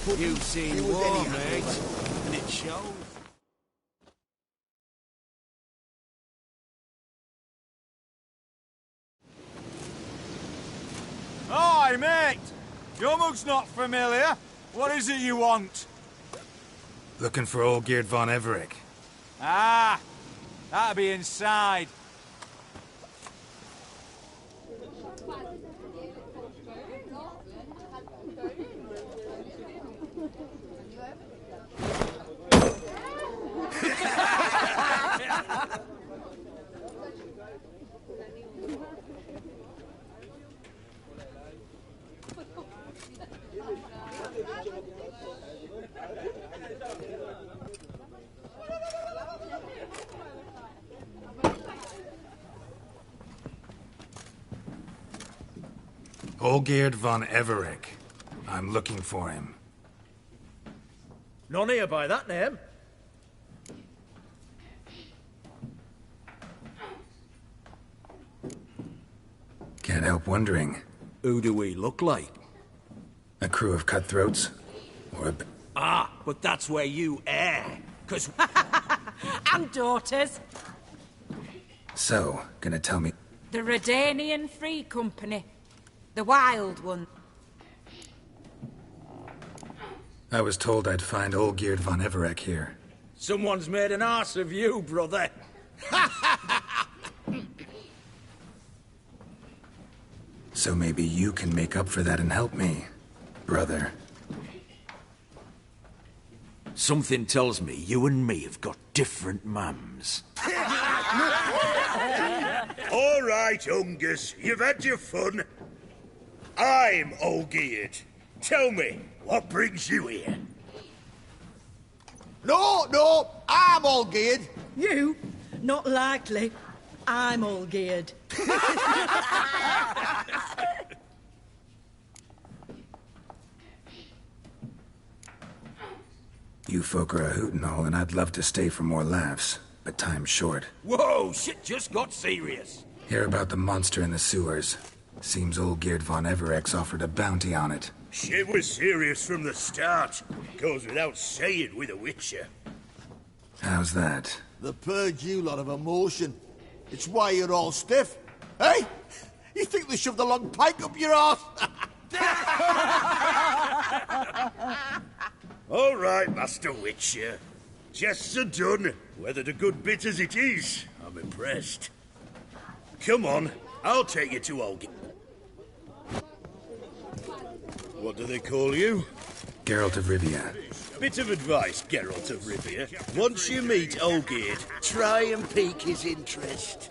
You've seen war, mate, and it shows. Hi, mate! Your mug's not familiar. What is it you want? Looking for old Geert von Everec. Ah, that'll be inside. Old Geert von Everec. I'm looking for him. None here by that name. Can't help wondering. Who do we look like? A crew of cutthroats? Or a... Ah, but that's where you err. 'Cause And daughters. So, gonna tell me... The Redanian Free Company. The wild one. I was told I'd find old Geert von Everec here. someone's made an arse of you, brother. So maybe you can make up for that and help me, brother. Something tells me you and me have got different mums. All right, Ungus, you've had your fun. I'm Old Geert. Tell me, what brings you here? No, I'm all geared. You? Not likely. I'm all geared. You folk are a hoot and all, and I'd love to stay for more laughs, but time's short. Whoa, shit just got serious. Hear about the monster in the sewers. Seems old Geert von Everec's offered a bounty on it. Shit was serious from the start. Goes without saying with a Witcher. How's that? The purge you lot of emotion. It's why you're all stiff. Hey? You think they shoved a long pike up your arse? All right, Master Witcher. Jests are done. Whether the good bit as it is, I'm impressed. Come on, I'll take you to Olga. What do they call you? Geralt of Rivia. Bit of advice, Geralt of Rivia. Once you meet Olgierd, try and pique his interest.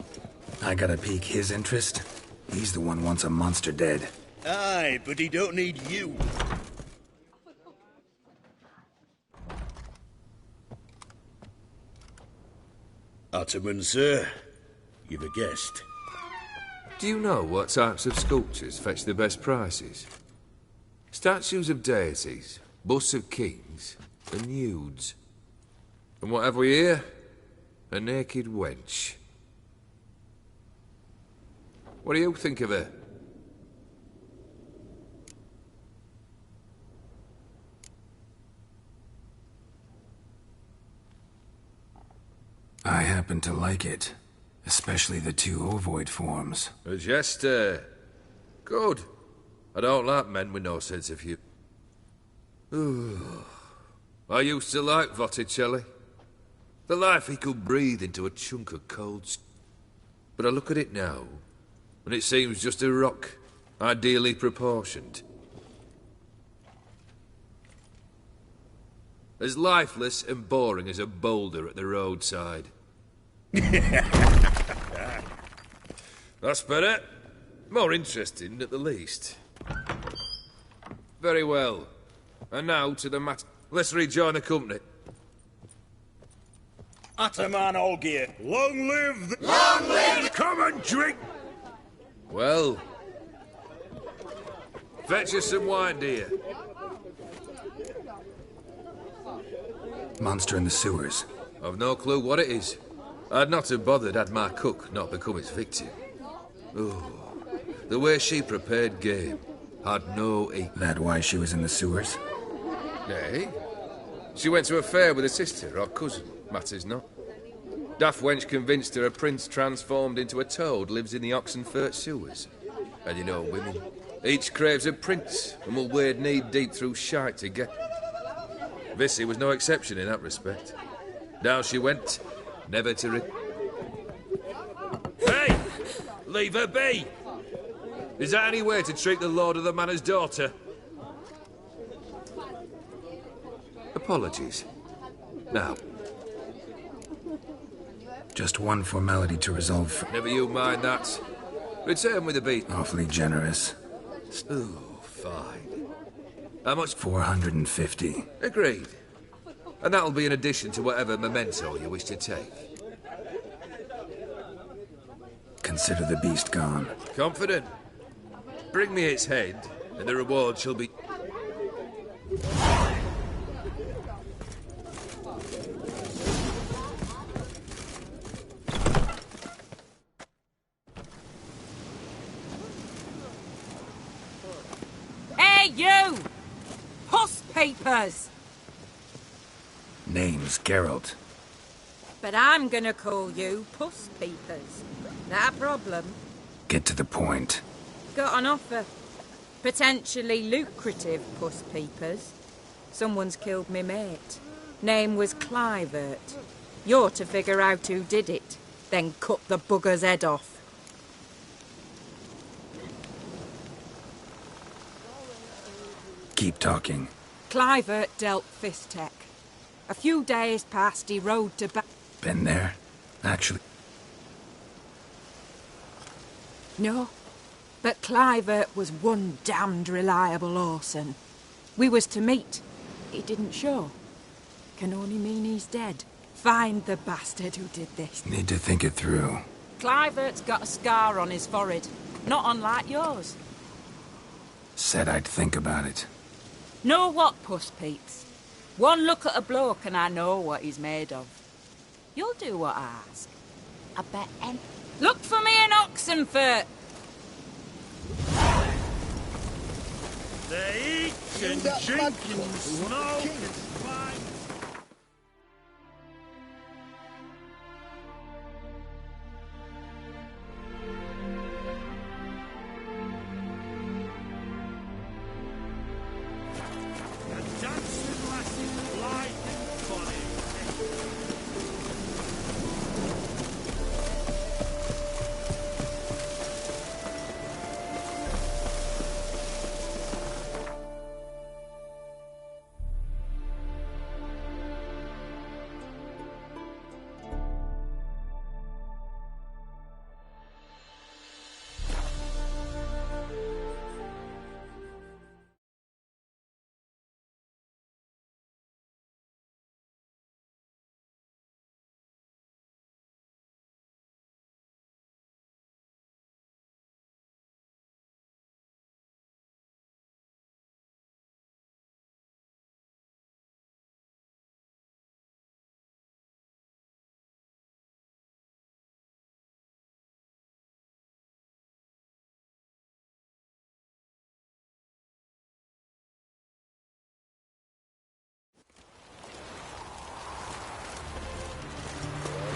I gotta pique his interest? He's the one who wants a monster dead. Aye, but he don't need you. Ottoman, sir. You've a guest. Do you know what types of sculptures fetch the best prices? Statues of deities, busts of kings, and nudes. And what have we here? A naked wench. What do you think of her? I happen to like it. Especially the two ovoid forms. A jester. Good. I don't like men with no sense of humour. I used to like Botticelli. The life he could breathe into a chunk of cold. But I look at it now, and it seems just a rock, ideally proportioned. As lifeless and boring as a boulder at the roadside. That's better. More interesting, at the least. Very well. And now to the matter. Let's rejoin the company. Ataman Olgierd, long live the... Long live... Come and drink! Well... Fetch us some wine, dear. Monster in the sewers. I've no clue what it is. I'd not have bothered had my cook not become its victim. Oh, the way she prepared game had no equal. That why she was in the sewers? Nay. She went to a fair with her sister or cousin, matters not. Daft wench convinced her a prince transformed into a toad lives in the Oxenfurt sewers. And you know women. Each craves a prince and will wade knee-deep through shite to get... Vissy was no exception in that respect. Down she went, never to Hey! Leave her be! Is that any way to treat the lord of the manor's daughter? Apologies. Now. Just one formality to resolve. Never you mind that. Return with the beat. Awfully generous. Ooh, fine. How much? 450. Agreed. And that'll be in addition to whatever memento you wish to take. Consider the beast gone. Confident? Bring me its head, and the reward shall be... Hey, you! Puss papers! Name's Geralt. But I'm gonna call you Puss Peepers. That a problem? Get to the point. Got an offer. Potentially lucrative Puss Peepers. Someone's killed me mate. Name was Clivert. You're to figure out who did it, then cut the bugger's head off. Keep talking. Clivert dealt Fistech. A few days past, he rode to Been there? Actually... No, but Clivert was one damned reliable horseman. We was to meet. He didn't show. Can only mean he's dead. Find the bastard who did this. Need to think it through. Clivert's got a scar on his forehead, not unlike yours. Said I'd think about it. Know what, Puss Peeps? One look at a bloke and I know what he's made of. You'll do what I ask. I bet Look for me in Oxenfurt! They eat and drink and smoke and fight. The dancing lasses light and funny.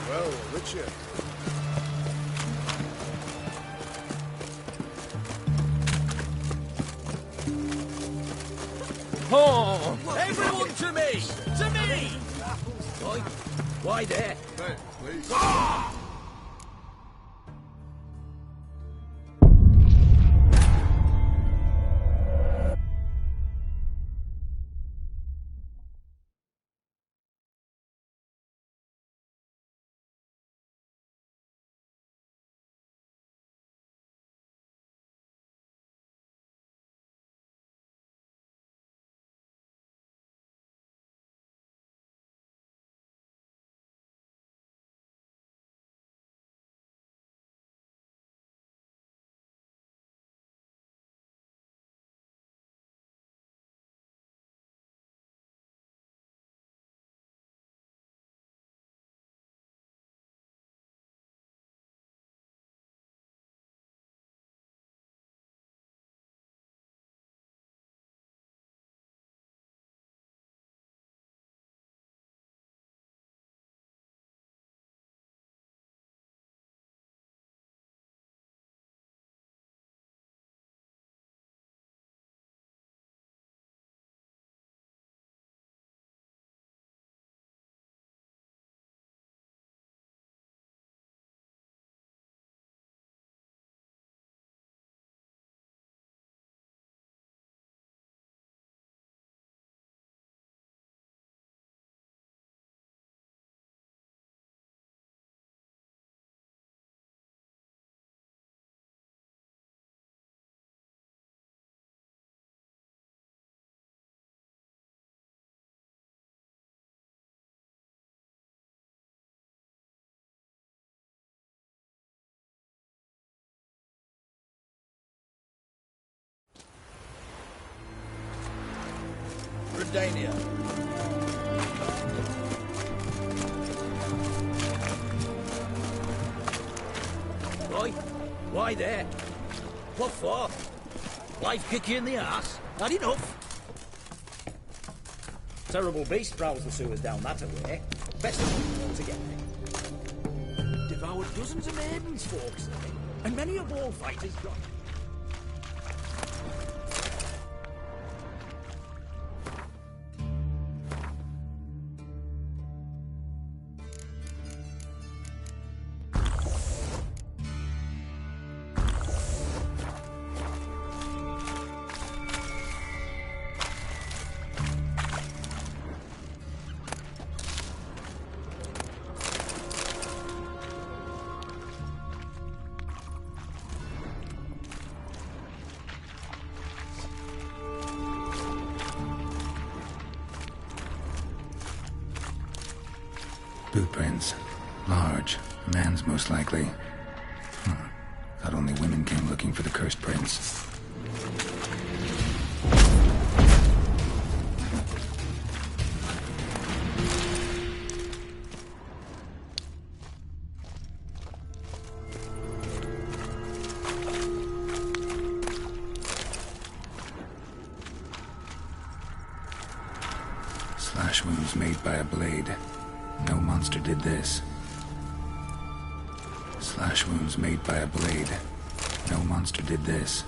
Well, Richard. Oh! Everyone to me! To me! Why there? Hey, please. Ah! Redania. Right? Why there? What for? Life kick you in the arse? Had enough? Terrible beast prowls the sewers down that away. Best of all together. Devoured dozens of maidens, folks say, and many a war fighter's got. Boot prints. Large. Man's most likely. Thought only women came looking for the cursed prince. Slash wounds made by a blade. No monster did this. Slash wounds made by a blade. No monster did this.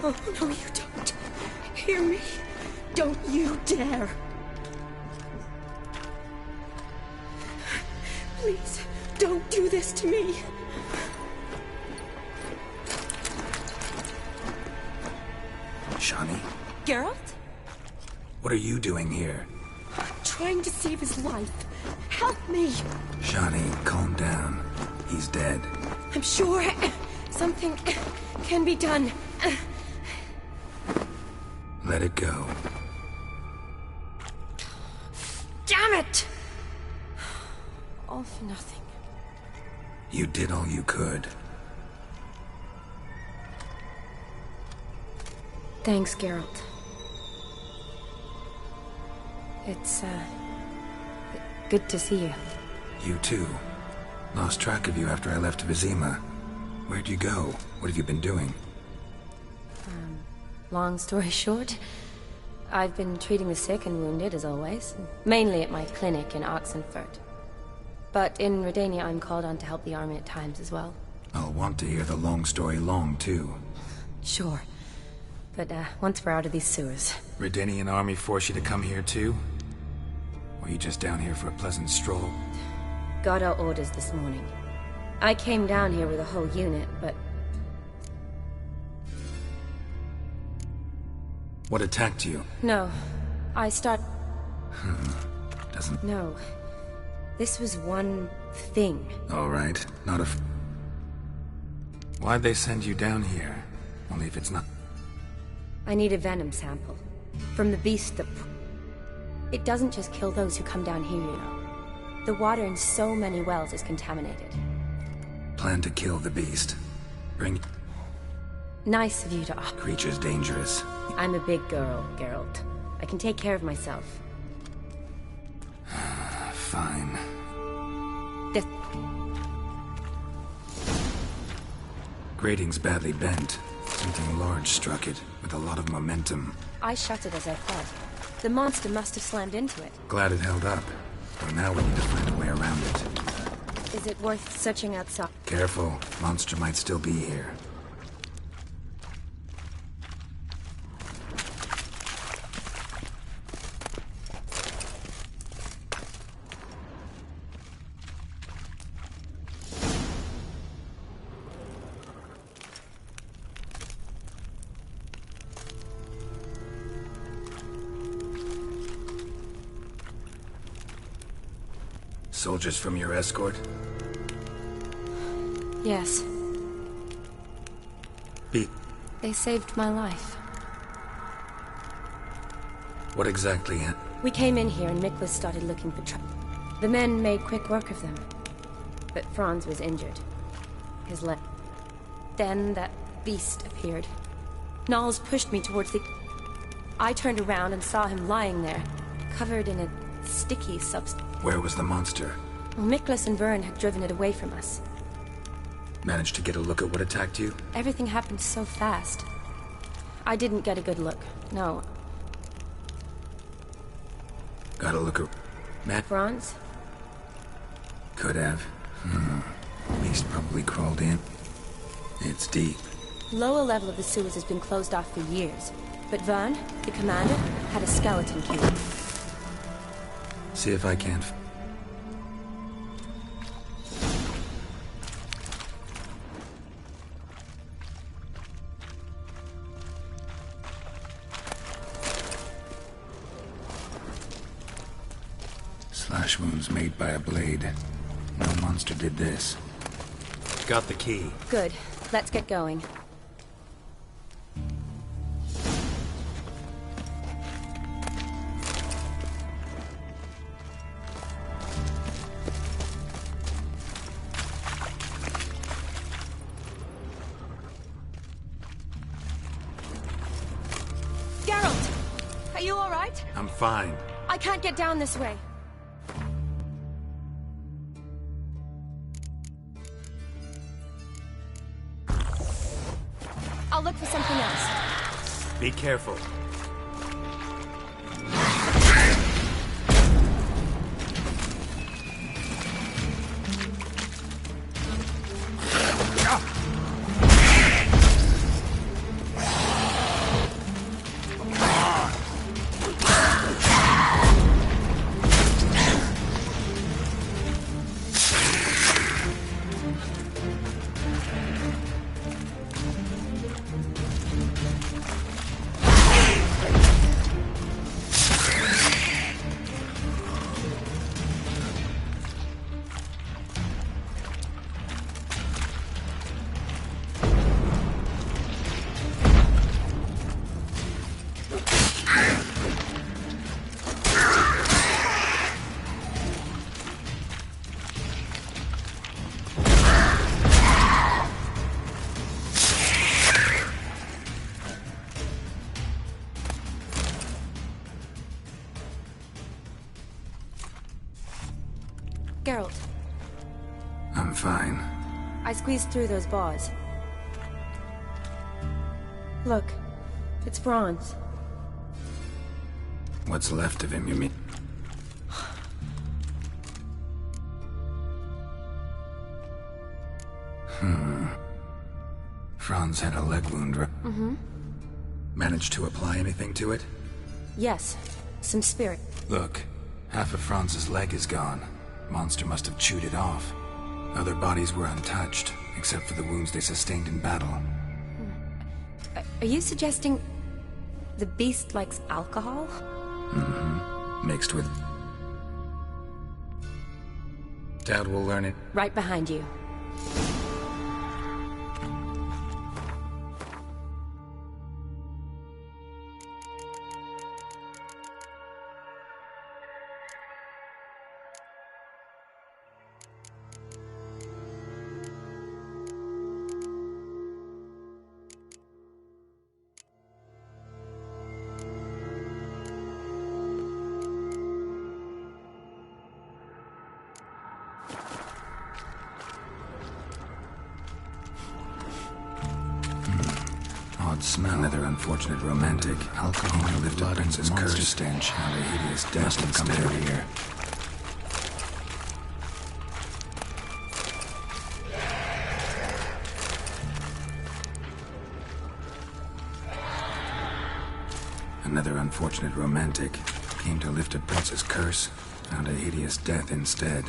Oh, no, you don't. Hear me? Don't you dare. Please, don't do this to me. Shani? Geralt? What are you doing here? Trying to save his life. Help me. Shani, calm down. He's dead. I'm sure something can be done. Let it go. Damn it! All for nothing. You did all you could. Thanks, Geralt. It's, good to see you. You too. Lost track of you after I left Vizima. Where'd you go? What have you been doing? Long story short, I've been treating the sick and wounded, as always. Mainly at my clinic in Oxenfurt. But in Redania, I'm called on to help the army at times as well. I'll want to hear the long story long, too. Sure. But, once we're out of these sewers... Redanian army forced you to come here, too? Or you just down here for a pleasant stroll? Got our orders this morning. I came down here with a whole unit, but... What attacked you? No. Doesn't... No. This was one thing. All right. Not a... Why'd they send you down here? Only if it's not... I need a venom sample. From the beast that... It doesn't just kill those who come down here, you know. The water in so many wells is contaminated. Plan to kill the beast. Bring... Nice of you to offer. Creature's dangerous. I'm a big girl, Geralt. I can take care of myself. Fine. This... Grating's badly bent. Something large struck it, with a lot of momentum. I shut it as I thought. The monster must have slammed into it. Glad it held up. Well, now we need to find a way around it. Is it worth searching outside? Careful. Monster might still be here. Soldiers from your escort? Yes. Be... They saved my life. What exactly? We came in here and Miklas started looking for trouble. The men made quick work of them. But Franz was injured. His leg. Then that beast appeared. Knowles pushed me towards the... I turned around and saw him lying there, covered in a sticky substance. Where was the monster? Well, Miklas and Vern had driven it away from us. Managed to get a look at what attacked you? Everything happened so fast. I didn't get a good look, no. Got a look at... Matt? Franz? Could have. Beast probably crawled in. It's deep. Lower level of the sewers has been closed off for years. But Vern, the commander, had a skeleton key. See if I can't... Slash wounds made by a blade. No monster did this. Got the key. Good. Let's get going. Geralt! Are you all right? I'm fine. I can't get down this way. I'll look for something else. Be careful. Geralt, I'm fine. I squeezed through those bars. Look, it's Franz. What's left of him, you mean? Franz had a leg wound, right? Mm-hmm. Managed to apply anything to it? Yes, some spirit. Look, half of Franz's leg is gone. Monster must have chewed it off. Other bodies were untouched, except for the wounds they sustained in battle. Are you suggesting the beast likes alcohol? Mm-hmm. Mixed with... Doubt we'll learn it. Right behind you. Smell. Another unfortunate romantic. Alcohol and the blood and his monster stench. How the hideous death must have come through here. Another unfortunate romantic. Came to lift a prince's curse. Found a hideous death instead.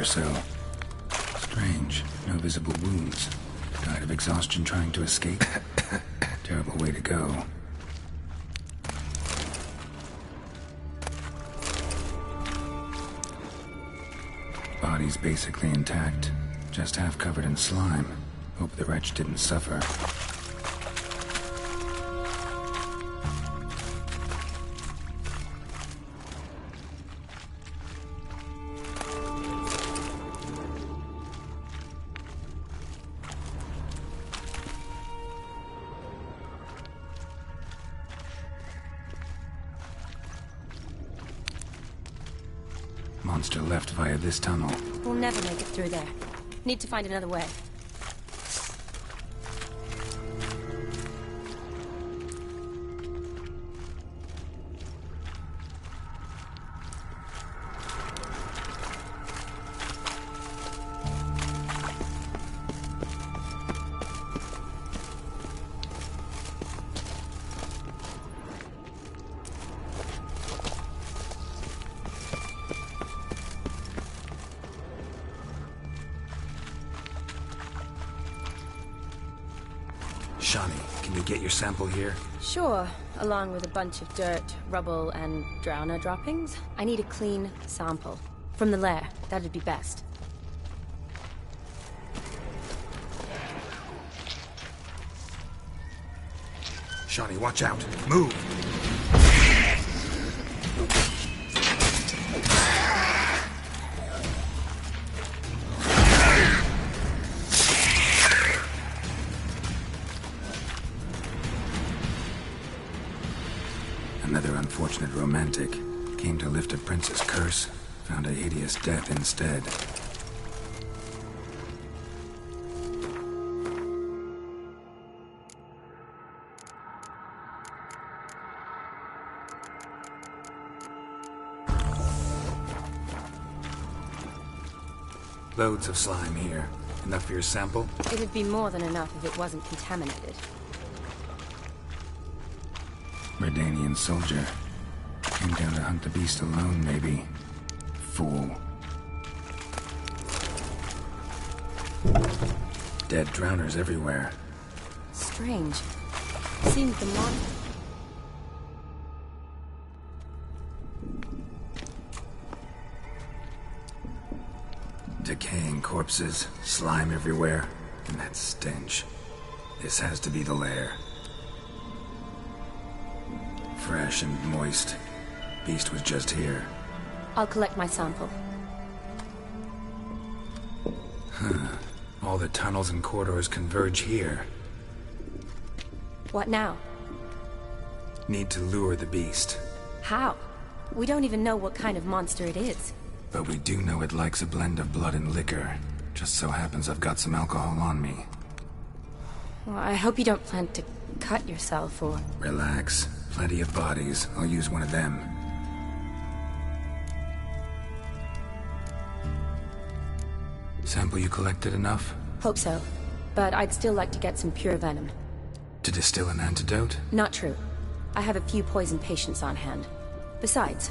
or so. Strange. No visible wounds. Died of exhaustion trying to escape. Terrible way to go. Body's basically intact. Just half covered in slime. Hope the wretch didn't suffer. Monster left via this tunnel. We'll never make it through there. Need to find another way. Shawnee, can you get your sample here? Sure, along with a bunch of dirt, rubble, and drowner droppings. I need a clean sample. From the lair, that'd be best. Shawnee, watch out. Move! Another unfortunate romantic. Came to lift a prince's curse. Found a hideous death instead. Loads of slime here. Enough for your sample? It'd be more than enough if it wasn't contaminated. Redanian soldier. Came down to hunt the beast alone, maybe. Fool. Dead drowners everywhere. Strange. Seems the mon... Decaying corpses, slime everywhere, and that stench. This has to be the lair. Fresh and moist. Beast was just here. I'll collect my sample. All the tunnels and corridors converge here. What now? Need to lure the beast. How? We don't even know what kind of monster it is. But we do know it likes a blend of blood and liquor. Just so happens I've got some alcohol on me. Well, I hope you don't plan to cut yourself or... Relax. Plenty of bodies. I'll use one of them. Sample you collected enough? Hope so. But I'd still like to get some pure venom. To distill an antidote? Not true. I have a few poison patients on hand. Besides,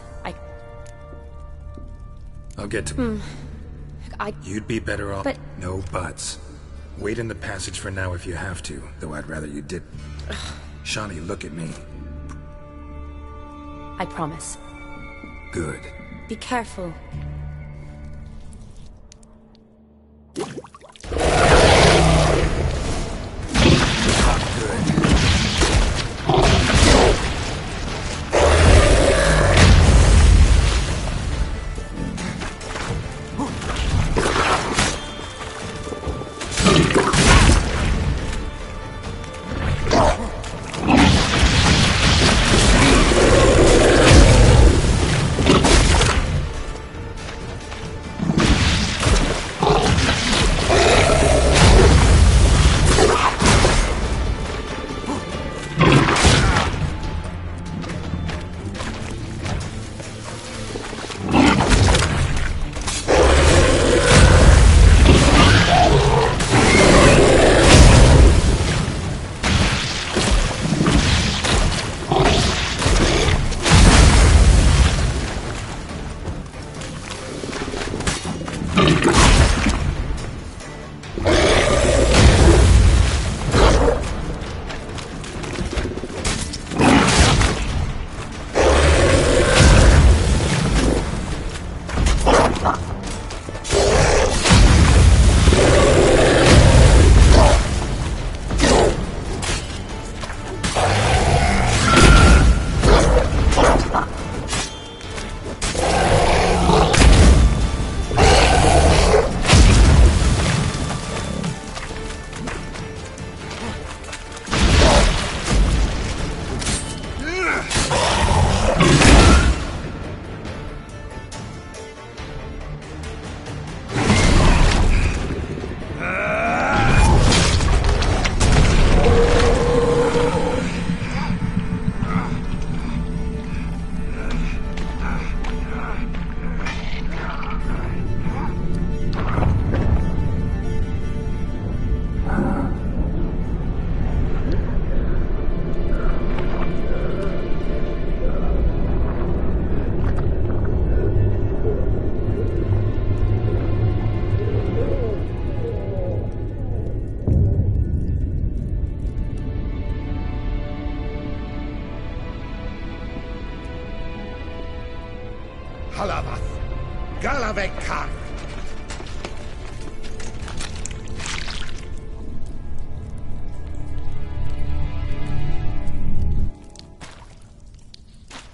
I'll get to... I... You'd be better off... But... No buts. Wait in the passage for now if you have to, though I'd rather you did... Shawnee, look at me. I promise. Good. Be careful.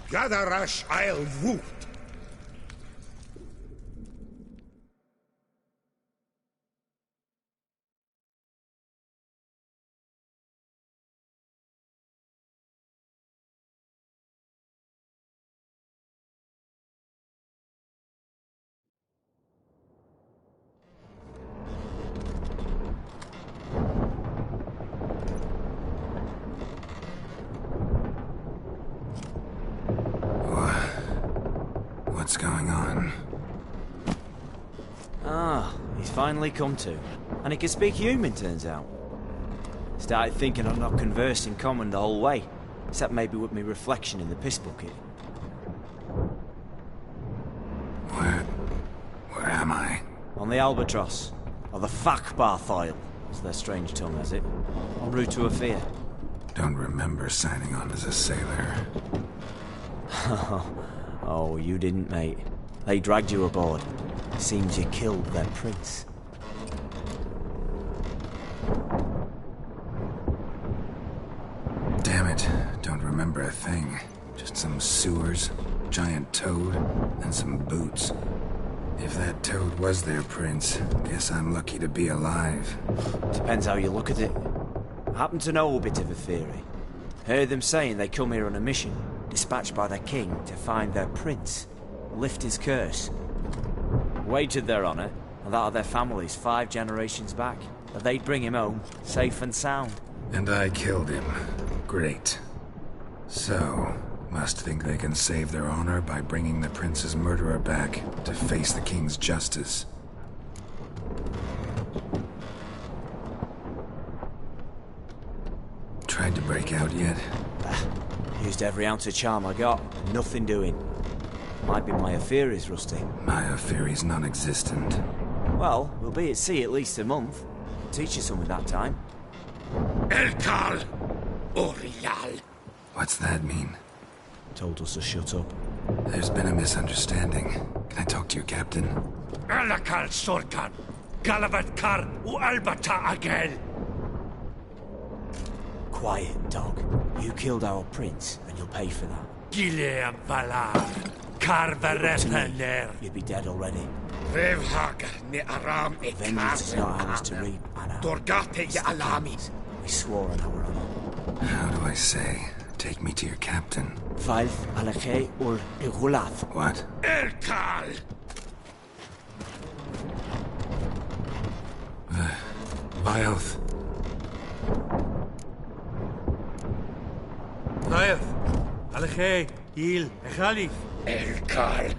Gadarash I'll woot. What's going on? Ah, he's finally come to. And he can speak human, turns out. Started thinking I'd not conversed in common the whole way, except maybe with me reflection in the piss bucket. Where am I? On the Albatross, or the Fakbarthoil, as their strange tongue has it, en route to Afir. Don't remember signing on as a sailor. Oh, you didn't, mate. They dragged you aboard. Seems you killed their prince. Damn it, don't remember a thing. Just some sewers, giant toad, and some boots. If that toad was their prince, guess I'm lucky to be alive. Depends how you look at it. I happen to know a bit of a theory. Heard them saying they come here on a mission, dispatched by their king to find their prince, lift his curse. Wagered their honour, and that of their families 5 generations back, that they'd bring him home, safe and sound. And I killed him. Great. So, must think they can save their honor by bringing the prince's murderer back to face the king's justice. Tried to break out yet? Used every ounce of charm I got, nothing doing. Might be my Afiri's rusty. My Afiri's non-existent. Well, we'll be at sea at least a month. Teach you something that time. Elkal Orial. What's that mean? Told us to shut up. There's been a misunderstanding. Can I talk to your captain? Alakal Sorkan. Galavat Kar Ualbata Agel. Quiet, dog. You killed our prince, and you'll pay for that. Gileam Valar. Karvarepaner. You'd be dead already. Revhagar ne Aram Vengeance is not ours to reap, Anna. Dorgate ya Alami. We swore on our honor. How do I say? Take me to your captain. Valv Alakhe ur Igulath. What? Elkal. Vioth. Vioth. Alakhe. Il. Echalif. Elkal.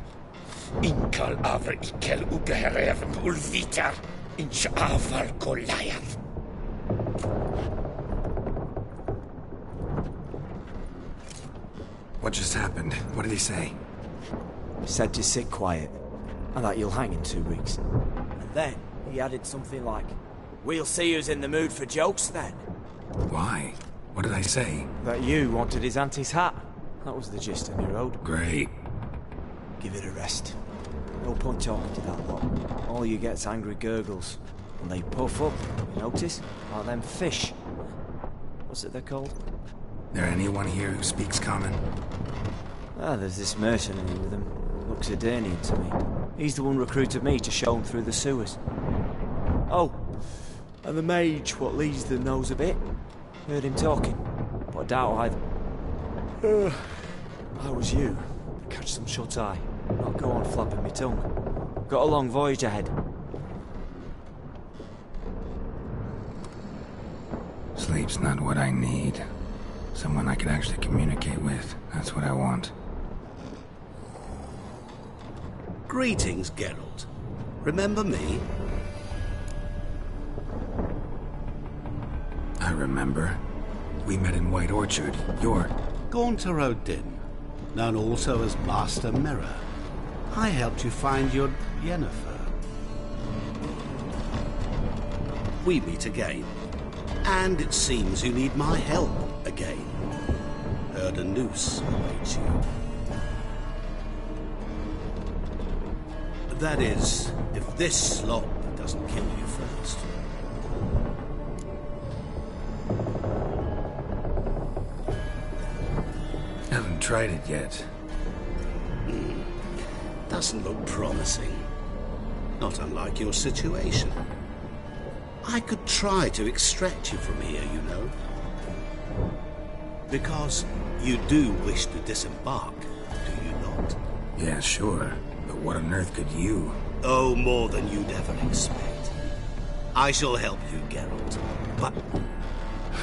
Inkal Avr Ikel Ugeherem Ulvitar. Inch Avar Goliath. What just happened? What did he say? Said to sit quiet, and that you'll hang in 2 weeks. And then he added something like, "We'll see who's in the mood for jokes then." Why? What did I say? That you wanted his auntie's hat. That was the gist of your road. Great. Give it a rest. No point talking to that lot. All you get's angry gurgles. And they puff up, you notice? Like them fish. What's it they're called? There anyone here who speaks common? Ah, there's this mercenary with him. Looks Edirnian to me. He's the one recruited me to show him through the sewers. Oh, and the mage what leads them knows a bit. Heard him talking, but I doubt either. I was you. Catch some shut-eye. Not go on flapping my tongue. Got a long voyage ahead. Sleep's not what I need. Someone I could actually communicate with. That's what I want. Greetings, Geralt. Remember me? I remember. We met in White Orchard. You're... Gaunter Odin, known also as Master Mirror. I helped you find your Yennefer. We meet again. And it seems you need my help again. Heard a noose awaits you. That is, if this slop doesn't kill you first. Haven't tried it yet. doesn't look promising. Not unlike your situation. I could try to extract you from here, you know. Because you do wish to disembark, do you not? Yeah, sure. But what on earth could you? Oh, more than you'd ever expect. I shall help you, Geralt. But...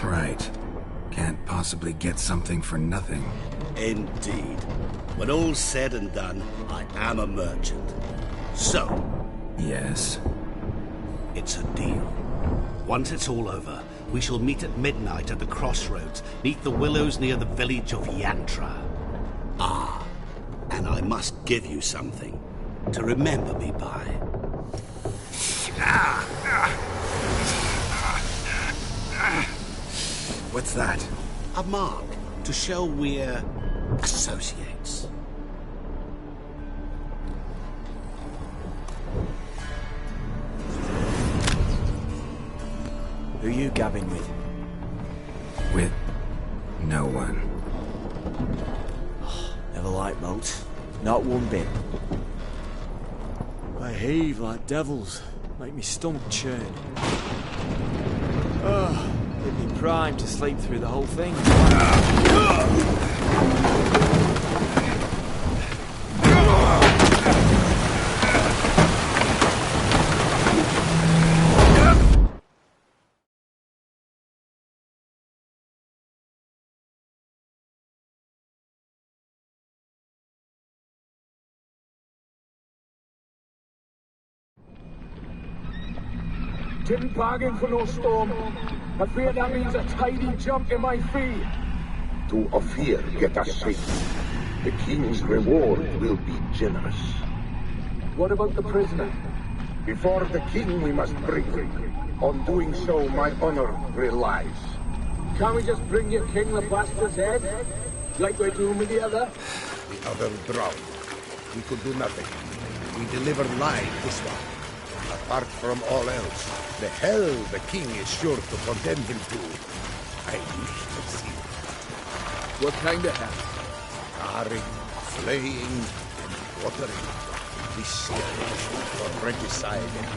Right. Can't possibly get something for nothing. Indeed. When all's said and done, I am a merchant. So... Yes? It's a deal. Once it's all over, we shall meet at midnight at the crossroads, neath the willows near the village of Yantra. Ah, and I must give you something to remember me by. What's that? A mark to show we're associates. Who you gabbing with? With no one. Never liked boats. Not one bit. They heave like devils. Make me stomach churn. They'd be primed to sleep through the whole thing. Didn't bargain for no storm. I fear that means a tidy jump in my fee. To Ophir get us safe. The king's reward will be generous. What about the prisoner? Before the king we must bring him. On doing so, my honor relies. Can't we just bring your king the bastard's head? Like we're doing with the other? The other drowned. We could do nothing. We delivered live this one. Apart from all else, the hell the king is sure to condemn him to. I wish to see it. What kind of hell? Carring, flaying, and watering. This series for regicide and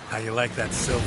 How you like that silver?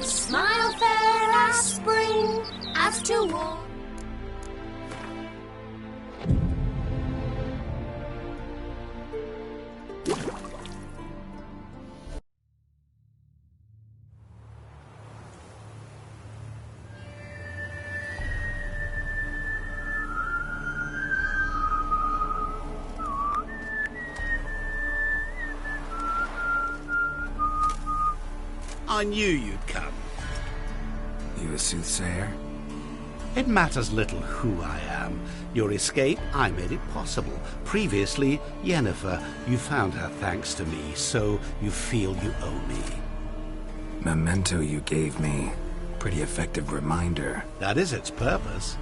Smile fair as spring, as to war. I knew you'd come. You a soothsayer? It matters little who I am. Your escape, I made it possible. Previously, Yennefer, you found her thanks to me, so you feel you owe me. Memento you gave me. Pretty effective reminder. That is its purpose.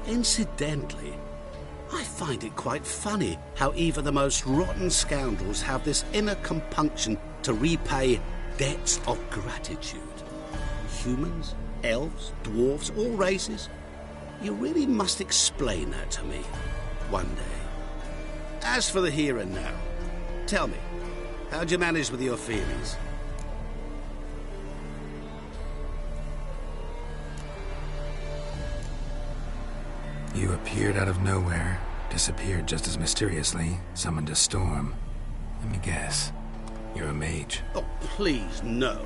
Incidentally, I find it quite funny how even the most rotten scoundrels have this inner compunction to repay debts of gratitude. Humans, elves, dwarves, all races. You really must explain that to me one day. As for the here and now, tell me, how'd you manage with your feelings? You appeared out of nowhere, disappeared just as mysteriously, summoned a storm. Let me guess. You're a mage. Oh, please, no.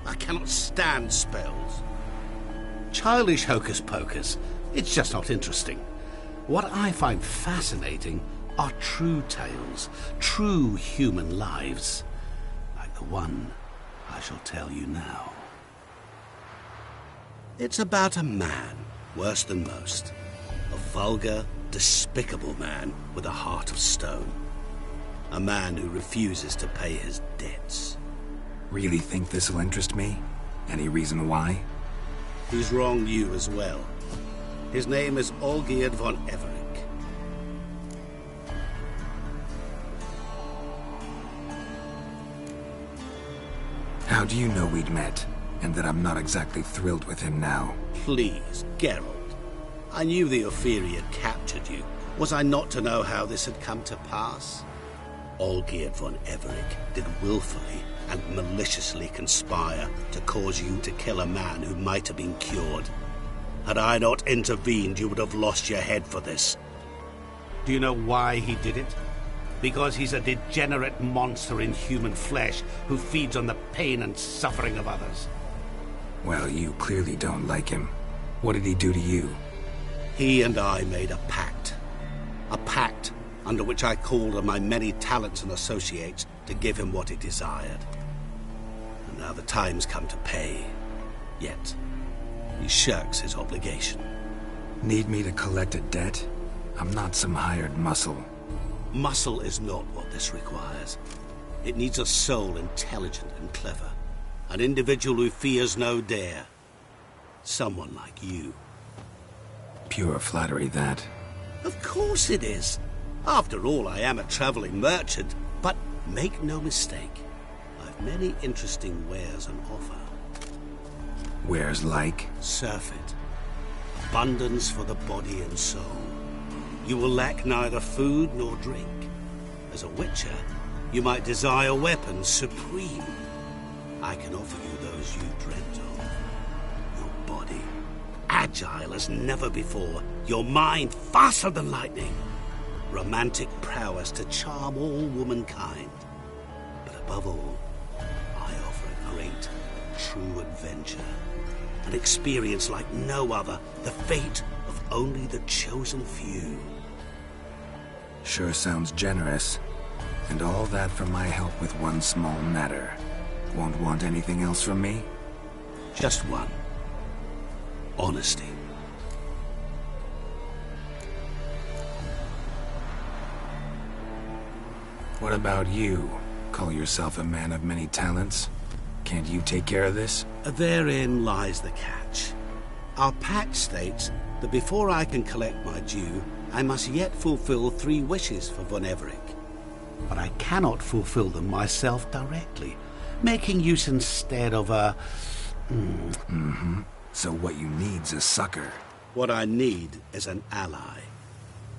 I cannot stand spells. Childish hocus-pocus. It's just not interesting. What I find fascinating are true tales, true human lives, like the one I shall tell you now. It's about a man, worse than most. A vulgar, despicable man with a heart of stone. A man who refuses to pay his debts. Really think this'll interest me? Any reason why? He's wronged you as well. His name is Olgierd von Everec. How do you know we'd met, and that I'm not exactly thrilled with him now? Please, Geralt. I knew the Ophiri had captured you. Was I not to know how this had come to pass? Olgierd von Everec did willfully and maliciously conspire to cause you to kill a man who might have been cured. Had I not intervened, you would have lost your head for this. Do you know why he did it? Because he's a degenerate monster in human flesh who feeds on the pain and suffering of others. Well, you clearly don't like him. What did he do to you? He and I made a pact. A pact under which I called on my many talents and associates to give him what he desired. And now the time's come to pay. Yet, he shirks his obligation. Need me to collect a debt? I'm not some hired muscle. Muscle is not what this requires. It needs a soul intelligent and clever. An individual who fears no dare. Someone like you. Pure flattery, that. Of course it is. After all, I am a traveling merchant. But make no mistake, I've many interesting wares on offer. Wares like? Surfeit. Abundance for the body and soul. You will lack neither food nor drink. As a witcher, you might desire weapons supreme. I can offer you those you dreamt of. Your body, agile as never before. Your mind, faster than lightning. Romantic prowess to charm all womankind. But above all, I offer a great, true adventure. An experience like no other. The fate of only the chosen few. Sure sounds generous. And all that for my help with one small matter. Won't want anything else from me? Just one. Honesty. What about you? Call yourself a man of many talents? Can't you take care of this? Therein lies the catch. Our pact states that before I can collect my due, I must yet fulfill 3 wishes for Von Everec. But I cannot fulfill them myself directly, making use instead of a... So what you need's a sucker. What I need is an ally.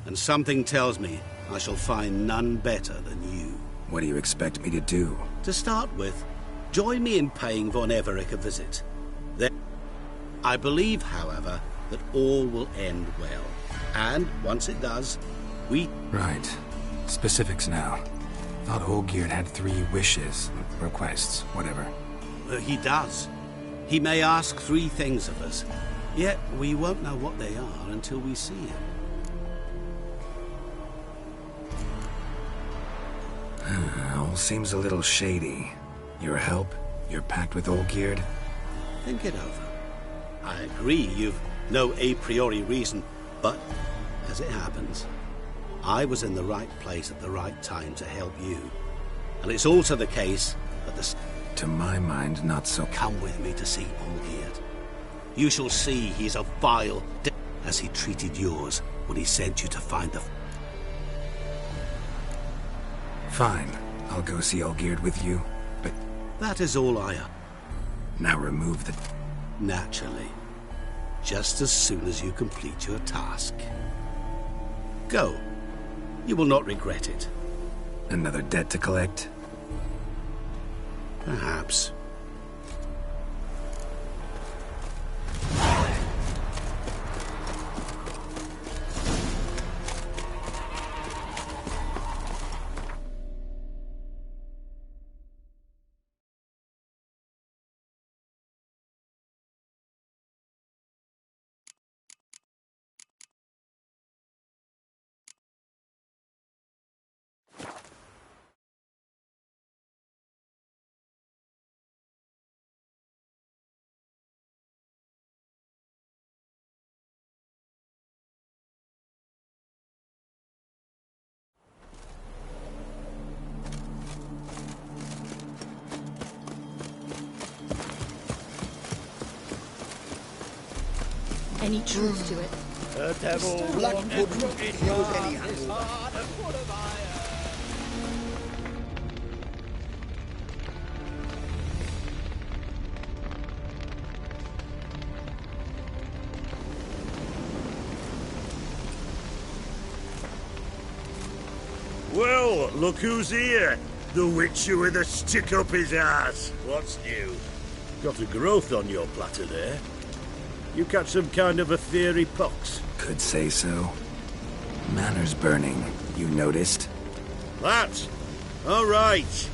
And something tells me I shall find none better than you. What do you expect me to do? To start with, join me in paying Von Everec a visit. Then, I believe, however, that all will end well. And once it does, we... Right. Specifics now. Thought Olgierd had 3 wishes, requests, whatever. He does. He may ask 3 things of us, yet we won't know what they are until we see him. All seems a little shady. Your help? Your pact with Olgierd? Think it over. I agree you've no a priori reason, but as it happens, I was in the right place at the right time to help you. And it's also the case that the... To my mind, not so... Come with me to see Olgierd. You shall see he's a vile... as he treated yours when he sent you to find the... Fine. I'll go see Olgierd with you, but... That is all I... Now remove the... Naturally. Just as soon as you complete your task. Go. You will not regret it. Another debt to collect? Perhaps. Any truth to it? The devil wouldn't use any handle. Well, look who's here. The Witcher with a stick up his ass. What's new? Got a growth on your platter there. You catch some kind of a theory pox? Could say so. Manor's burning, you noticed? That? All right.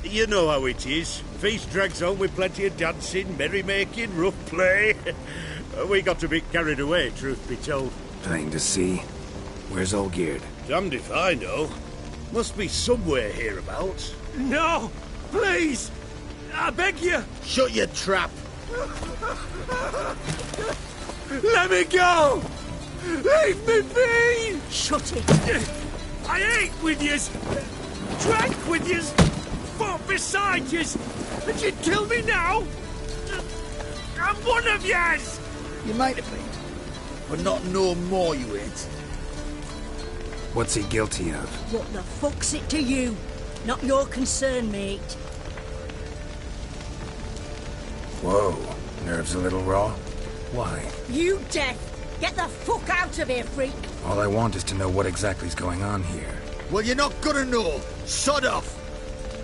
You know how it is. Feast drags on with plenty of dancing, merrymaking, rough play. We got a bit carried away, truth be told. Plain to see. Where's Olgierd? Damned if I know. Must be somewhere hereabouts. No! Please! I beg you! Shut your trap! Let me go! Leave me be! Shut it! I ate with yous! Drank with yous! Fought beside yous! And you'd kill me now? I'm one of yous! You might have been, but not no more you ain't. What's he guilty of? What the fuck's it to you? Not your concern, mate. Whoa, nerves a little raw? Why? You deaf! Get the fuck out of here, freak! All I want is to know what exactly's going on here. Well, you're not gonna know. Sod off!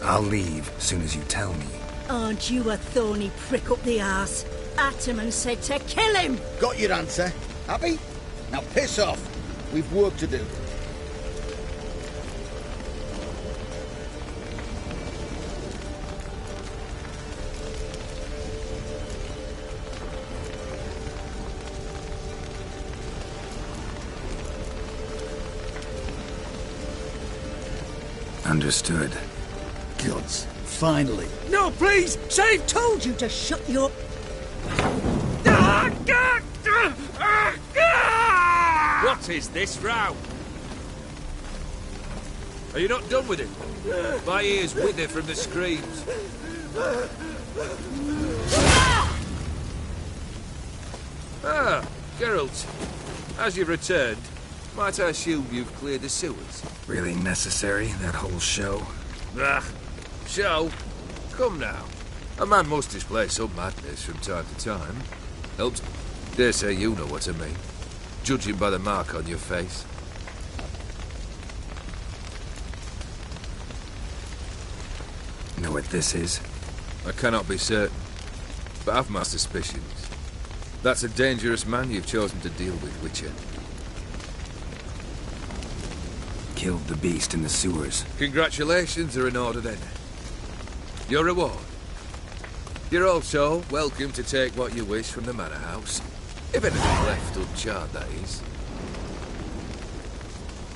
I'll leave as soon as you tell me. Aren't you a thorny prick up the arse? Ataman said to kill him! Got your answer. Happy? Now piss off. We've work to do. Understood. Gods, finally. No, please! Save! Told you to shut your... What is this row? Are you not done with it? My ears wither from the screams. Ah, Geralt. As you've returned, might I assume you've cleared the sewers? Really necessary, that whole show? Ah, show? Come now. A man must display some madness from time to time. Helps. Dare say you know what I mean. Judging by the mark on your face. Know what this is? I cannot be certain, but I've my suspicions. That's a dangerous man you've chosen to deal with, Witcher. Killed the beast in the sewers. Congratulations are in order then. Your reward. You're also welcome to take what you wish from the manor house. If anything left uncharred, that is.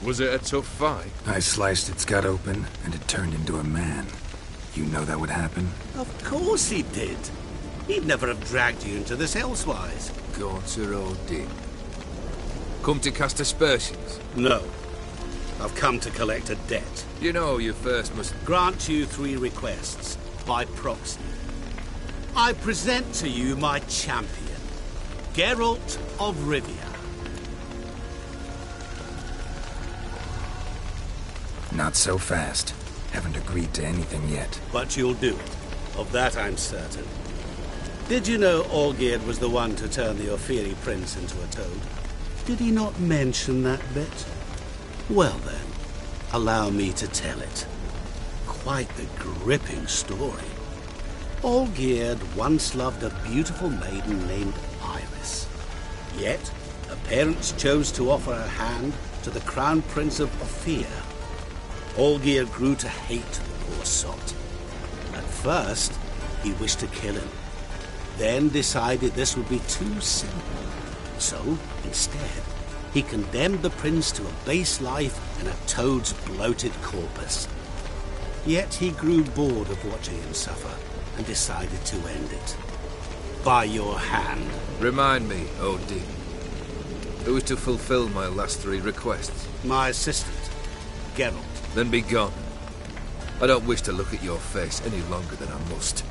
Was it a tough fight? I sliced its gut open, and it turned into a man. You know that would happen? Of course he did. He'd never have dragged you into this elsewise. Gaunter Odin. Come to cast aspersions? No. I've come to collect a debt. You know you first must... Grant you 3 requests, by proxy. I present to you my champion, Geralt of Rivia. Not so fast. Haven't agreed to anything yet. But you'll do it. Of that I'm certain. Did you know Olgierd was the one to turn the Ophiri prince into a toad? Did he not mention that bit? Well then, allow me to tell it. Quite the gripping story. Olgierd once loved a beautiful maiden named Iris. Yet, her parents chose to offer her hand to the Crown Prince of Ophir. Olgierd grew to hate the poor sot. At first, he wished to kill him. Then decided this would be too simple. So, instead, he condemned the prince to a base life in a toad's bloated corpus. Yet he grew bored of watching him suffer and decided to end it. By your hand. Remind me, Odin. Who is to fulfill my last 3 requests? My assistant, Geralt. Then be gone. I don't wish to look at your face any longer than I must.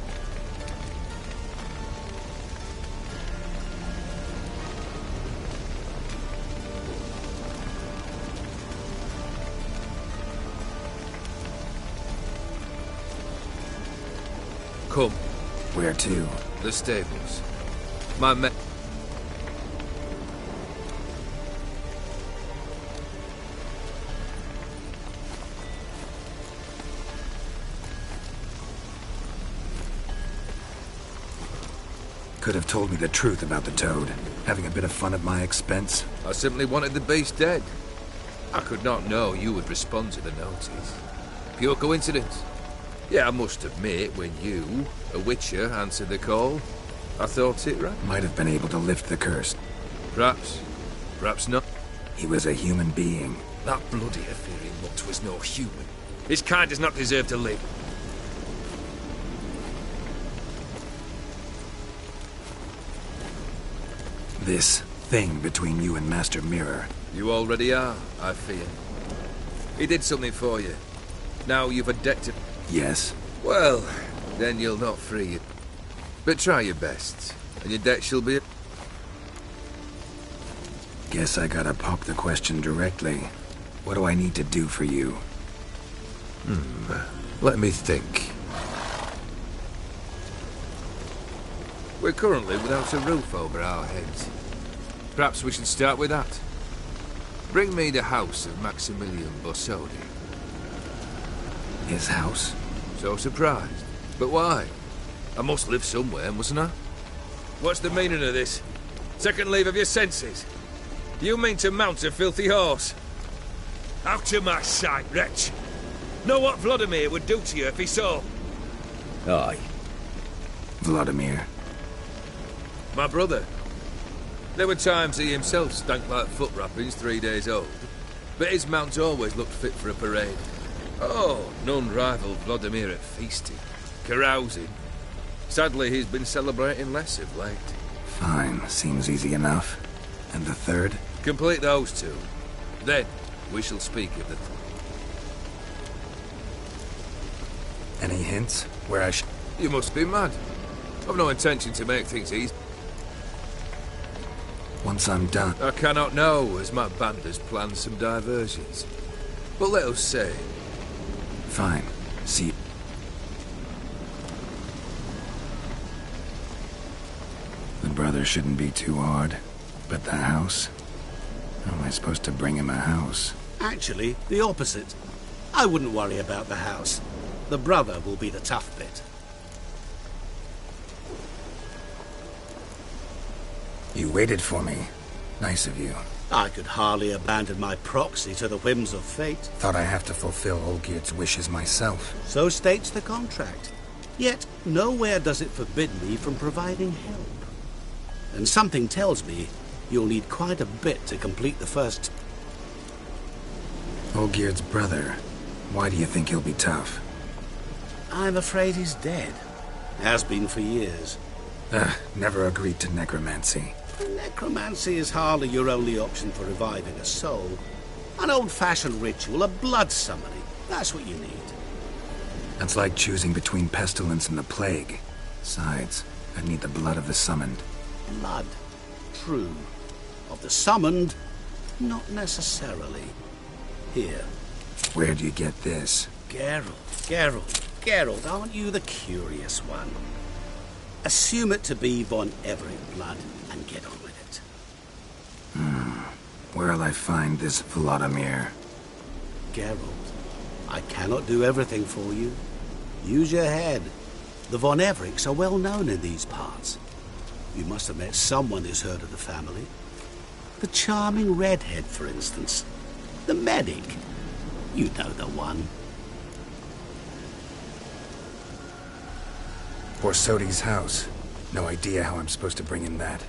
Come. Where to? The stables. My men... Could have told me the truth about the toad. Having a bit of fun at my expense. I simply wanted the beast dead. I could not know you would respond to the notice. Pure coincidence. Yeah, I must admit, when you, a witcher, answered the call, I thought it right. Might have been able to lift the curse. Perhaps. Perhaps not. He was a human being. That bloody ethereal mutt was no human. His kind does not deserve to live. This thing between you and Master Mirror. You already are, I fear. He did something for you. Now you've a debt to... Yes. Well, then you'll not free it. But try your best, and your debt shall be... Guess I gotta pop the question directly. What do I need to do for you? Let me think. We're currently without a roof over our heads. Perhaps we should start with that. Bring me the house of Maximilian Bossodi. His house? So surprised. But why? I must live somewhere, mustn't I? What's the meaning of this? Second leave of your senses? Do you mean to mount a filthy horse? Out of my sight, wretch! Know what Vladimir would do to you if he saw? Aye. Vladimir. My brother. There were times he himself stank like foot wrappings 3 days old, but his mount always looked fit for a parade. Oh, none rival Vladimir at feasting, carousing. Sadly, he's been celebrating less of late. Fine, seems easy enough. And the third? Complete those two. Then, we shall speak of the... Any hints? Where I should... You must be mad. I've no intention to make things easy. Once I'm done... I cannot know, as my band has planned some diversions. But let us say... Fine. See... The brother shouldn't be too hard. But the house? How am I supposed to bring him a house? Actually, the opposite. I wouldn't worry about the house. The brother will be the tough bit. You waited for me. Nice of you. I could hardly abandon my proxy to the whims of fate. Thought I have to fulfill Olgierd's wishes myself. So states the contract. Yet, nowhere does it forbid me from providing help. And something tells me you'll need quite a bit to complete the first... Olgierd's brother. Why do you think he'll be tough? I'm afraid he's dead. Has been for years. Never agreed to necromancy. Necromancy is hardly your only option for reviving a soul. An old-fashioned ritual, a blood summoning. That's what you need. That's like choosing between pestilence and the plague. Besides, I'd need the blood of the summoned. Blood. True. Of the summoned, not necessarily. Here. Where'd you get this? Geralt, aren't you the curious one? Assume it to be von Everett blood and get on with it. Where'll I find this Vladimir? Geralt, I cannot do everything for you. Use your head. The von Evericks are well known in these parts. You must have met someone who's heard of the family. The charming redhead, for instance. The medic. You know the one. Borsodi's house. No idea how I'm supposed to bring in that.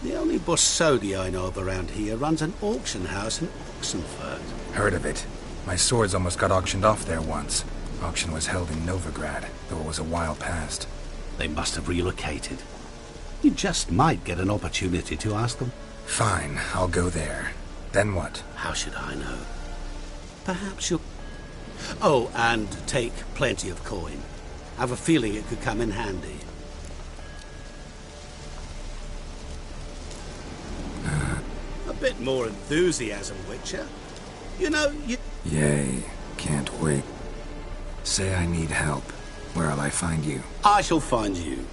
The only Borsodi I know of around here runs an auction house in Oxenfurt. Heard of it. My swords almost got auctioned off there once. Auction was held in Novigrad, though it was a while past. They must have relocated. You just might get an opportunity to ask them. Fine, I'll go there. Then what? How should I know? Perhaps you'll... Oh, and take plenty of coin. I have a feeling it could come in handy. A bit more enthusiasm, Witcher. You know, you... Yay. Can't wait. Say I need help. Where'll I find you? I shall find you.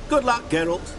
Good luck, Geralt.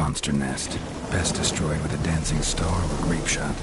monster nest. Best destroyed with a dancing star or grape shot.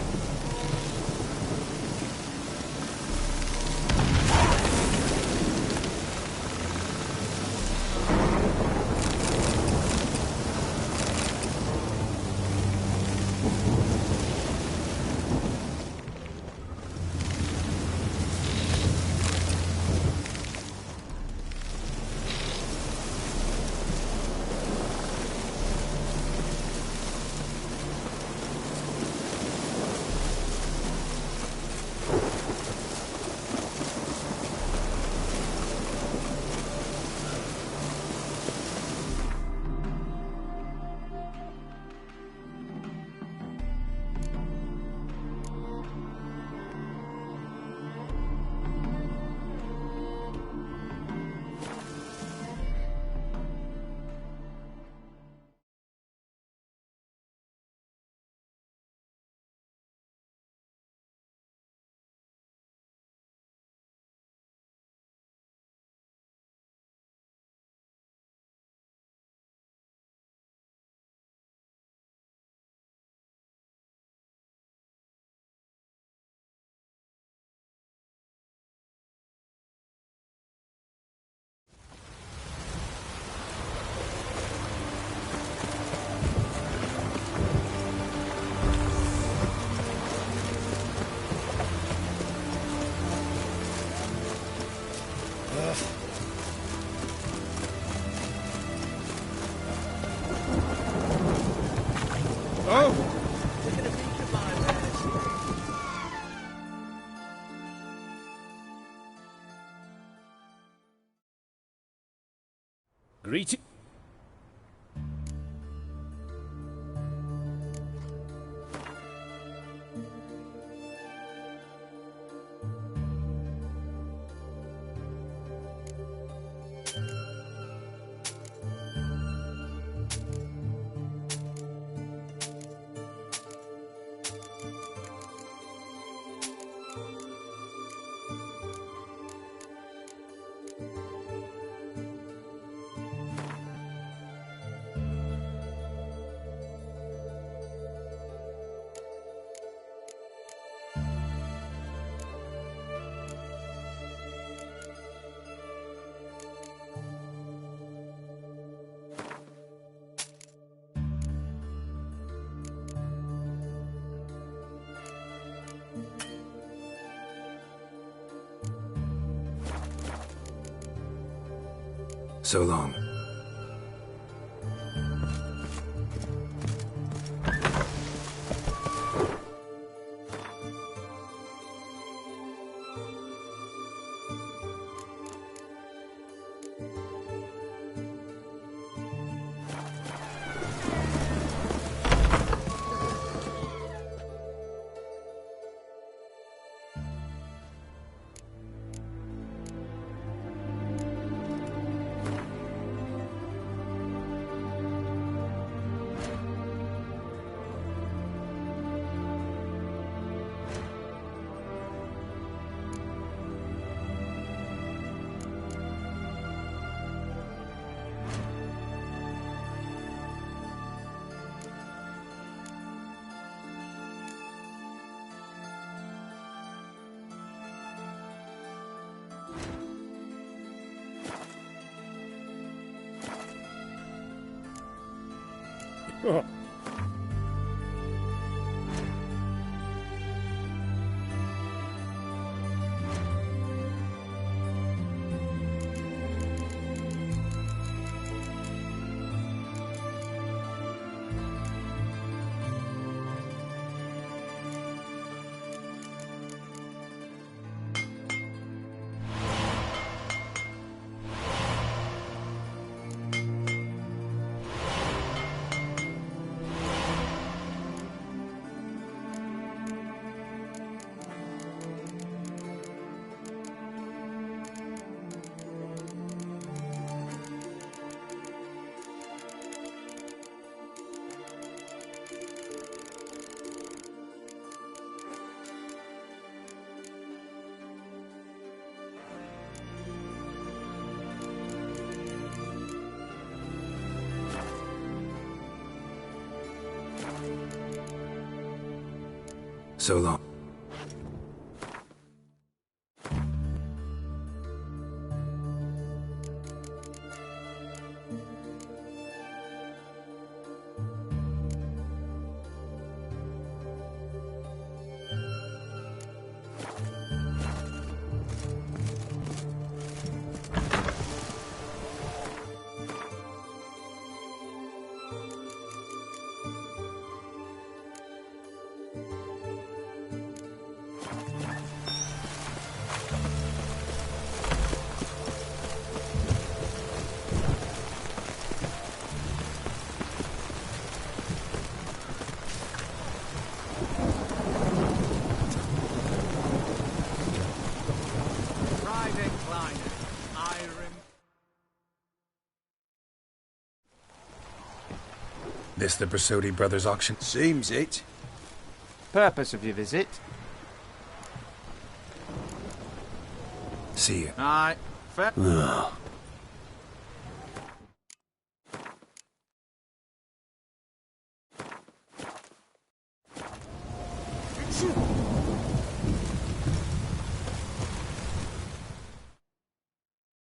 Greeting. So long. Oh. So long. This the Brasodi Brothers auction? Seems it. Purpose of your visit? See you. Aye. Fair.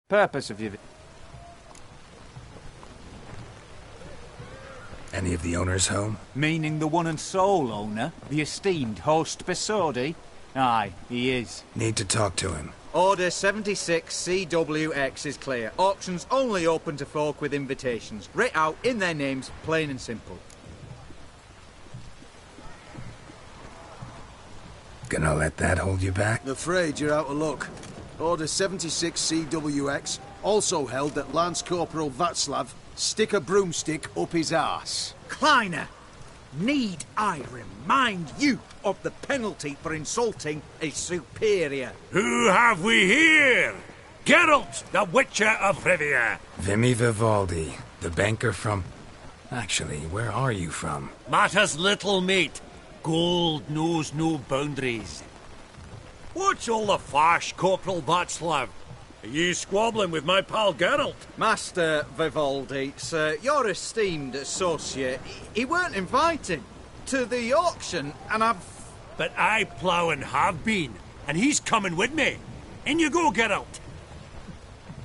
Purpose of your visit? Any of the owners home? Meaning the one and sole owner, the esteemed host Pesodi? Aye, he is. Need to talk to him. Order 76 CWX is clear. Auctions only open to folk with invitations. Writ out in their names, plain and simple. Gonna let that hold you back? Afraid you're out of luck. Order 76 CWX, also held that Lance Corporal Václav stick a broomstick up his arse. Kleiner, need I remind you of the penalty for insulting a superior? Who have we here? Geralt, the Witcher of Rivia. Vimy Vivaldi, the banker from... Actually, where are you from? Matters little, mate. Gold knows no boundaries. What's all the fash, Corporal Václav? Are you squabbling with my pal Geralt? Master Vivaldi, sir, your esteemed associate, he weren't invited to the auction, and I've... But I plough and have been, and he's coming with me. In you go, Geralt.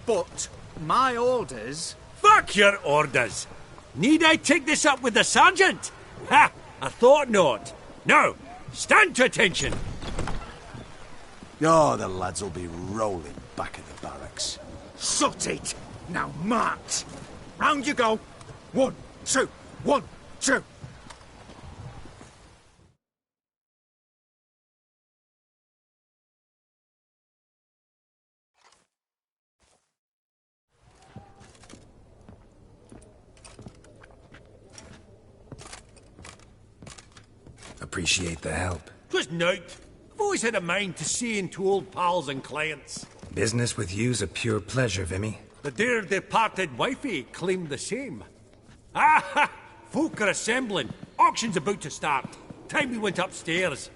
But my orders... Fuck your orders. Need I take this up with the sergeant? Ha! I thought not. Now, stand to attention. Oh, the lads will be rolling back at the barracks. Sot it! Now march! Round you go! 1, 2, 1, 2! Appreciate the help. 'Twas nowt. I've always had a mind to see into old pals and clients. Business with you's a pure pleasure, Vimy. The dear departed wifey claimed the same. Ah! Folk are assembling. Auction's about to start. Time we went upstairs.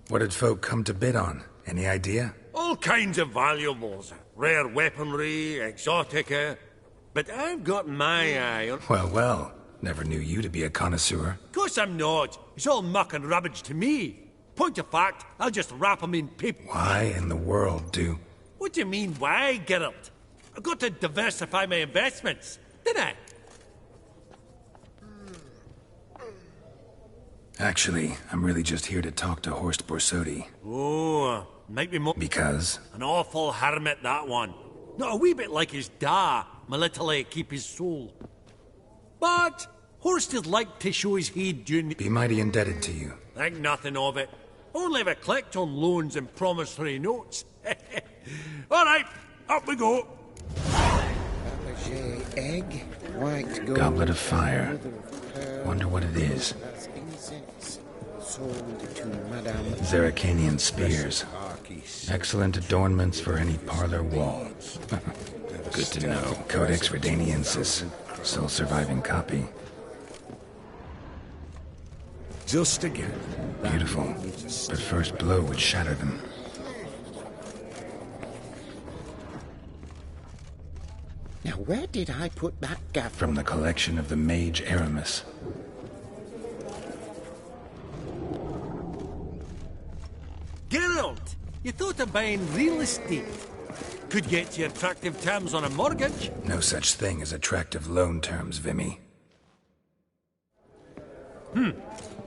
What did folk come to bid on? Any idea? All kinds of valuables. Rare weaponry, exotica. But I've got my eye on... Well, well. Never knew you to be a connoisseur. Of course I'm not. It's all muck and rubbish to me. Point of fact, I'll just wrap 'em in paper. Why in the world do... What do you mean, why, Geralt? I've got to diversify my investments, didn't I? Actually, I'm really just here to talk to Horst Borsodi. Oh, might be more... Because? An awful hermit, that one. Not a wee bit like his da, my little keep his soul. But Horst would like to show his heed during... Be mighty indebted to you. Think nothing of it. Only if I collect on loans and promissory notes. All right, up we go. Egg, white gold, Goblet of fire. Wonder what it is. Zeracanian spears. Excellent adornments for any parlor wall. Good to know. Codex Redaniensis. Sole surviving copy. Just again. Beautiful. But first blow would shatter them. Now Where did I put that gaff? From the collection of the mage Aramis. Geralt, you thought of buying real estate. Could get you attractive terms on a mortgage. No such thing as attractive loan terms, Vimy.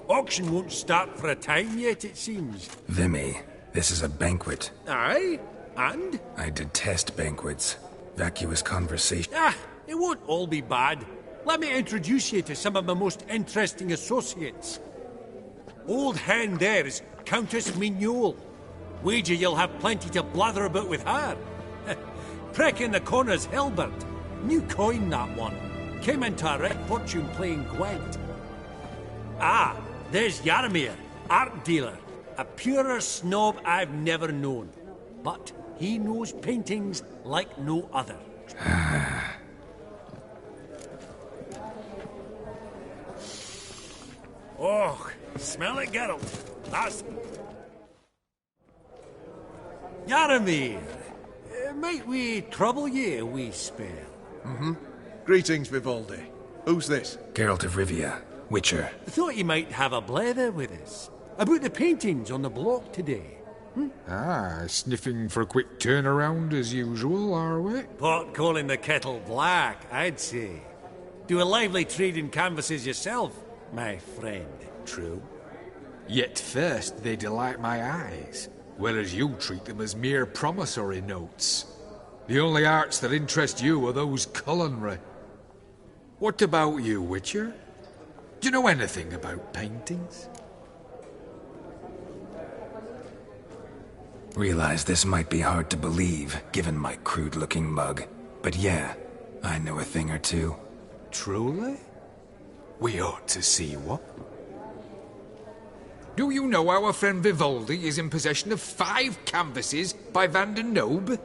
Auction won't start for a time yet, it seems. Vimy, this is a banquet. Aye, and? I detest banquets. Vacuous conversation. It won't all be bad. Let me introduce you to some of my most interesting associates. Old hen there is Countess Mignole. Wager you'll have plenty to blather about with her. Prick in the corner's Hilbert. New coin, that one. Came into a wreck fortune playing Gwent. There's Jaromir, art dealer. A purer snob I've never known. But he knows paintings like no other. Oh, smell it, Geralt. That's... Jaromir, might we trouble ye a wee spell? Greetings, Vivaldi. Who's this? Geralt of Rivia, Witcher. Thought you might have a blather with us. About the paintings on the block today. Sniffing for a quick turnaround as usual, are we? Pot calling the kettle black, I'd say. Do a lively trade in canvases yourself, my friend. True. Yet first they delight my eyes, whereas you treat them as mere promissory notes. The only arts that interest you are those culinary. What about you, Witcher? Do you know anything about paintings? Realize this might be hard to believe, given my crude-looking mug. But yeah, I know a thing or two. Truly? We ought to see what. Do you know our friend Vivaldi is in possession of 5 canvases by Van der Nobe?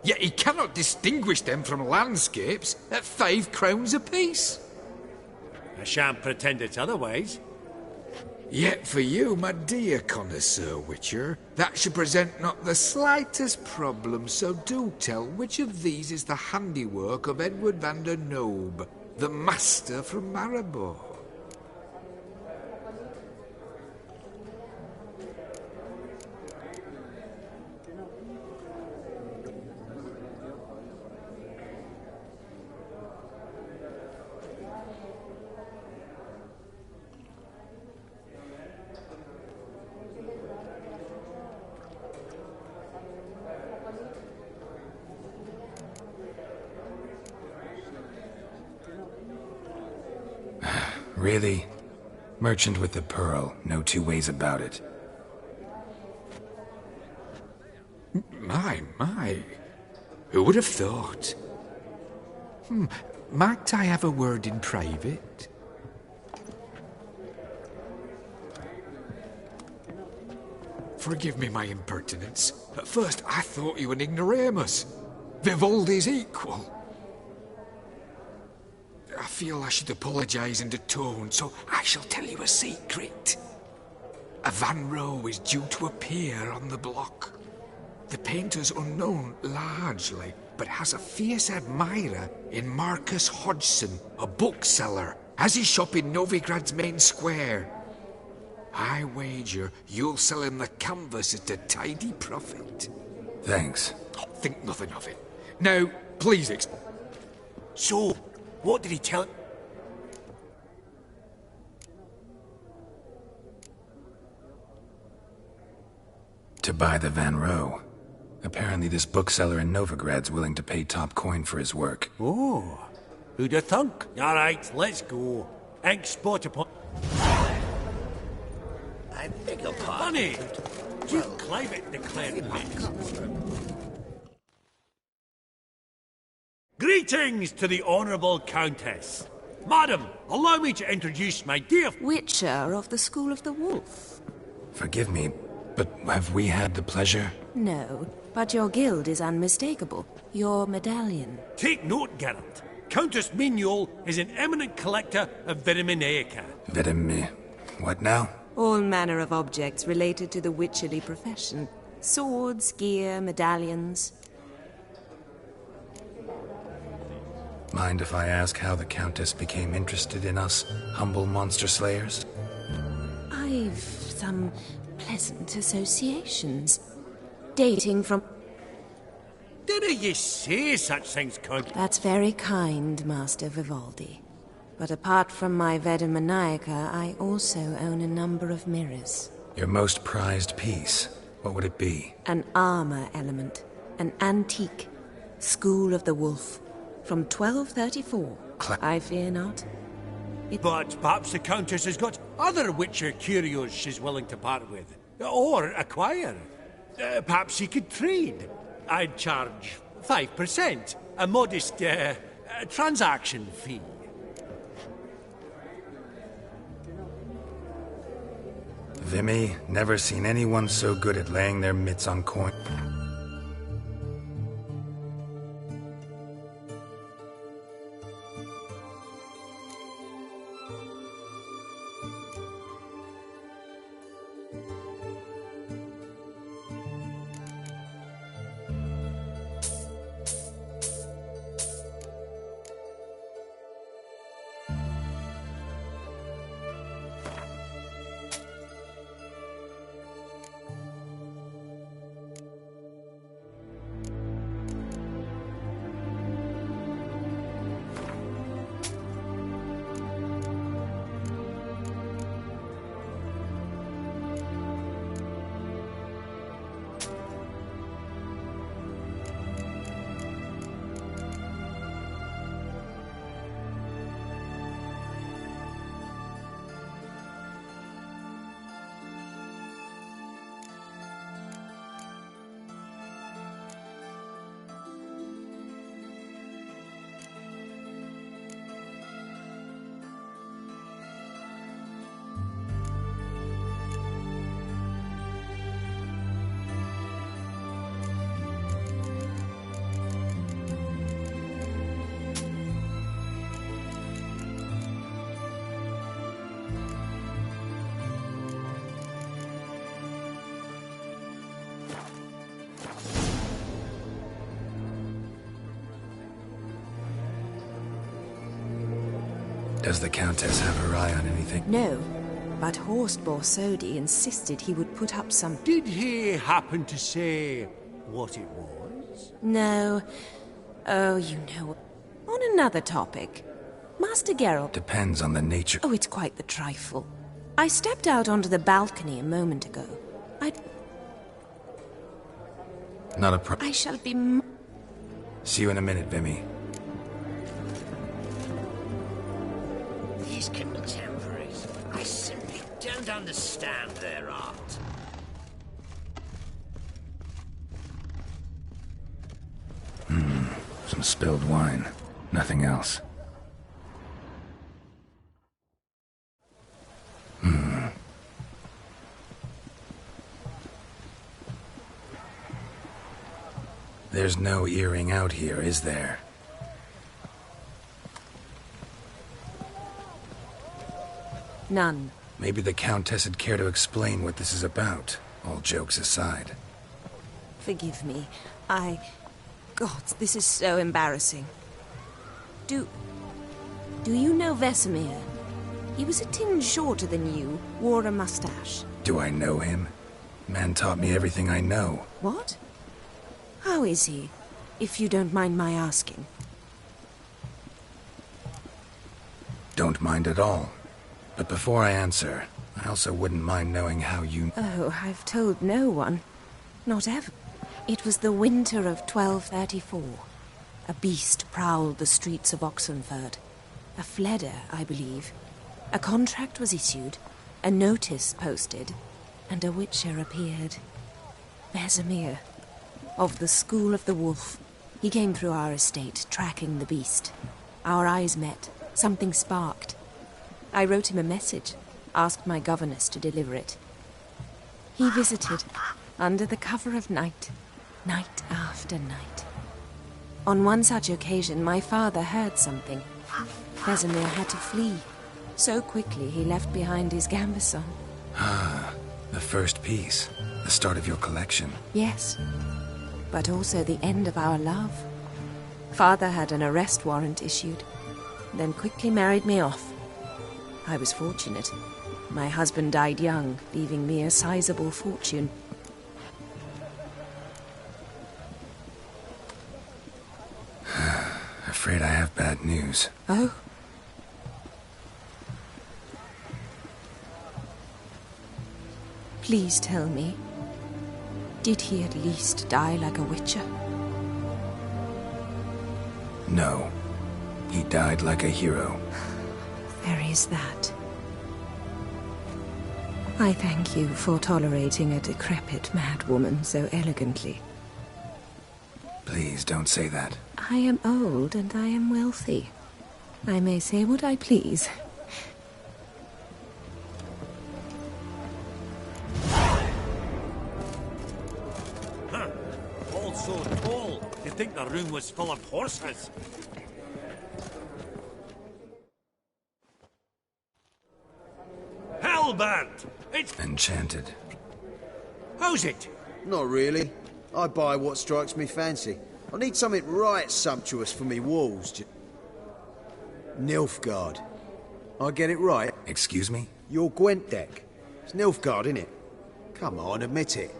Yet he cannot distinguish them from landscapes at 5 crowns apiece. I shan't pretend it's otherwise. Yet for you, my dear connoisseur Witcher, that should present not the slightest problem, so do tell which of these is the handiwork of Edward van der Nobe, the master from Maribor. Really? Merchant with the pearl, no two ways about it. My. Who would have thought? Might I have a word in private? Forgive me my impertinence. At first I thought you an ignoramus. Vivaldi's equal. I feel I should apologise and atone, so I shall tell you a secret. A Van Row is due to appear on the block. The painter's unknown, largely, but has a fierce admirer in Marcus Hodgson, a bookseller, has his shop in Novigrad's main square. I wager you'll sell him the canvas at a tidy profit. Thanks. Think nothing of it. Now, please So, what did he tell... To buy the Van Row. Apparently this bookseller in Novigrad's willing to pay top coin for his work. Oh, who'd have thunk? All right, let's go. Ink spot upon... I beg your pardon. Funny! Duke Clivet declared mix. Greetings to the Honourable Countess. Madam, allow me to introduce my dear... Witcher of the School of the Wolf. Forgive me, but have we had the pleasure? No, but your guild is unmistakable. Your medallion. Take note, Geralt. Countess Mignole is an eminent collector of Vitaminaica. What now? All manner of objects related to the witcherly profession. Swords, gear, medallions. Mind if I ask how the Countess became interested in us, humble monster slayers? I've some pleasant associations. Dating from... Didn't you say such things could? That's very kind, Master Vivaldi. But apart from my Veda Maniaca, I also own a number of mirrors. Your most prized piece, what would it be? An armor element. An antique. School of the Wolf. From 1234. I fear not. But perhaps the Countess has got other Witcher curios she's willing to part with. Or acquire. Perhaps you could trade. I'd charge 5%. A modest, transaction fee. Vimy, never seen anyone so good at laying their mitts on coin. Does the Countess have her eye on anything? No, but Horst Borsodi insisted he would put up some... Did he happen to say what it was? No. Oh, you know. On another topic. Master Geralt... Depends on the nature... Oh, it's quite the trifle. I stepped out onto the balcony a moment ago. Not a problem. I shall be... See you in a minute, Vimy. These contemporaries, I simply don't understand their art. Some spilled wine. Nothing else. There's no earring out here, is there? None. Maybe the Countess would care to explain what this is about, all jokes aside. Forgive me. God, this is so embarrassing. Do you know Vesemir? He was a tinge shorter than you, wore a mustache. Do I know him? Man taught me everything I know. What? How is he, if you don't mind my asking? Don't mind at all. But before I answer, I also wouldn't mind knowing how you... Oh, I've told no one. Not ever. It was the winter of 1234. A beast prowled the streets of Oxenford. A fledder, I believe. A contract was issued, a notice posted, and a witcher appeared. Vesemir, of the School of the Wolf. He came through our estate, tracking the beast. Our eyes met. Something sparked. I wrote him a message, asked my governess to deliver it. He visited, under the cover of night, night after night. On one such occasion, my father heard something. Vesemir had to flee. So quickly, he left behind his gambeson. Ah, the first piece. The start of your collection. Yes, but also the end of our love. Father had an arrest warrant issued, then quickly married me off. I was fortunate. My husband died young, leaving me a sizable fortune. Afraid I have bad news. Oh? Please tell me, did he at least die like a witcher? No. He died like a hero. There is that. I thank you for tolerating a decrepit madwoman so elegantly. Please don't say that. I am old and I am wealthy. I may say what I please. Huh. All so tall, you'd think the room was full of horses. Halbert! It's Enchanted. How's it? Not really. I buy what strikes me fancy. I need something right sumptuous for me walls. Nilfgaard. I get it right? Excuse me? Your Gwent deck. It's Nilfgaard, innit? Come on, admit it.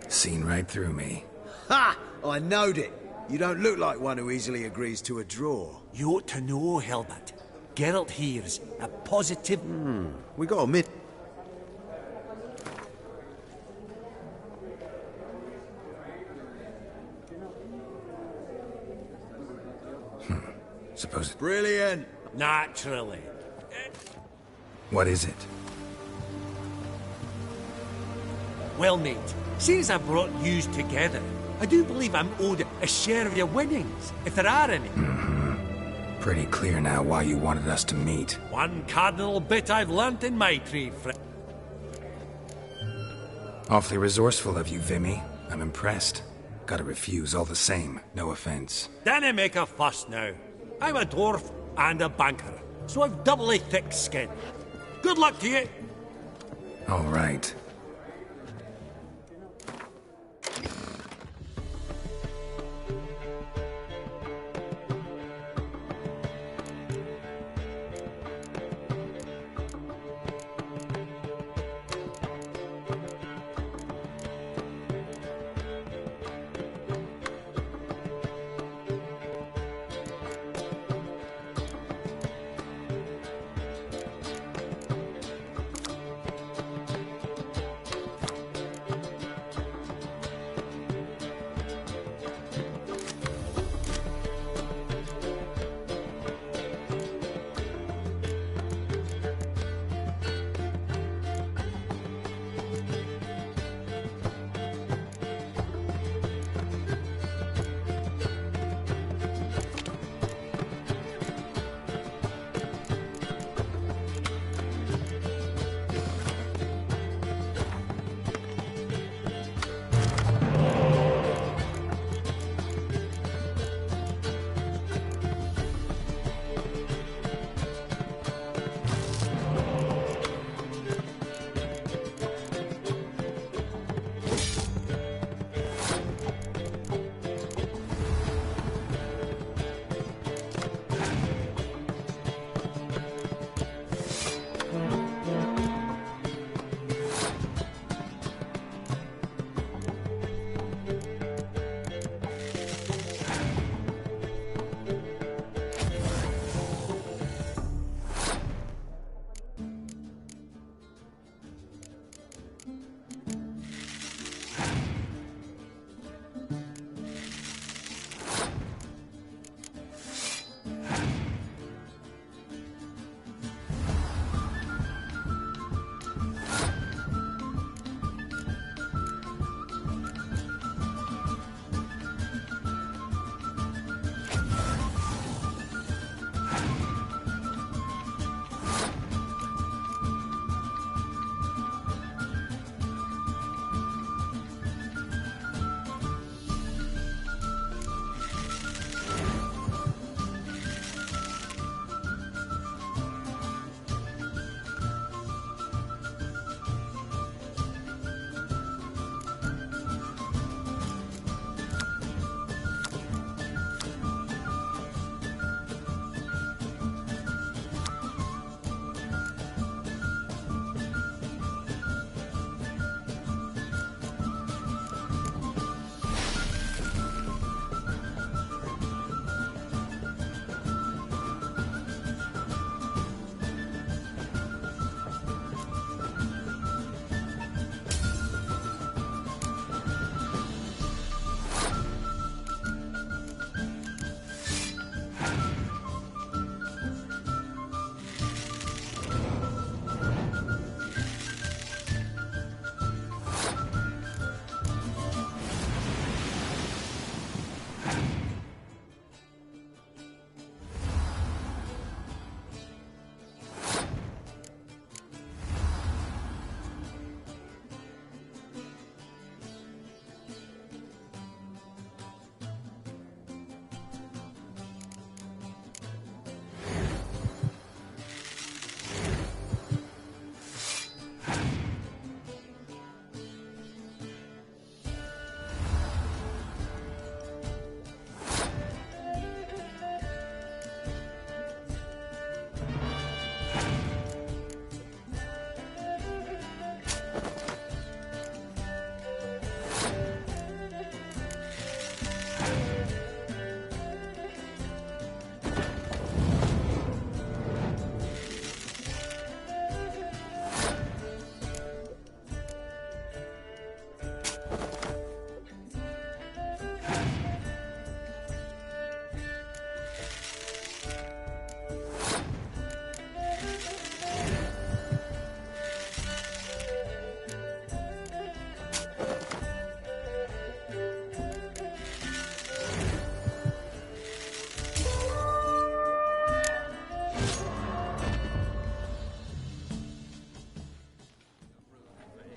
Seen right through me. Ha! I knowed it. You don't look like one who easily agrees to a draw. You ought to know, Helmut. Geralt here's a positive... We got a mid... Suppose... Brilliant! Naturally. What is it? Well, mate, since I brought yous together, I do believe I'm owed a share of your winnings, if there are any. Pretty clear now why you wanted us to meet. One cardinal bit I've learnt in my tree, friend. Awfully resourceful of you, Vimy. I'm impressed. Gotta refuse all the same. No offense. Dinna make a fuss now. I'm a dwarf and a banker, so I've doubly thick skin. Good luck to you. All right.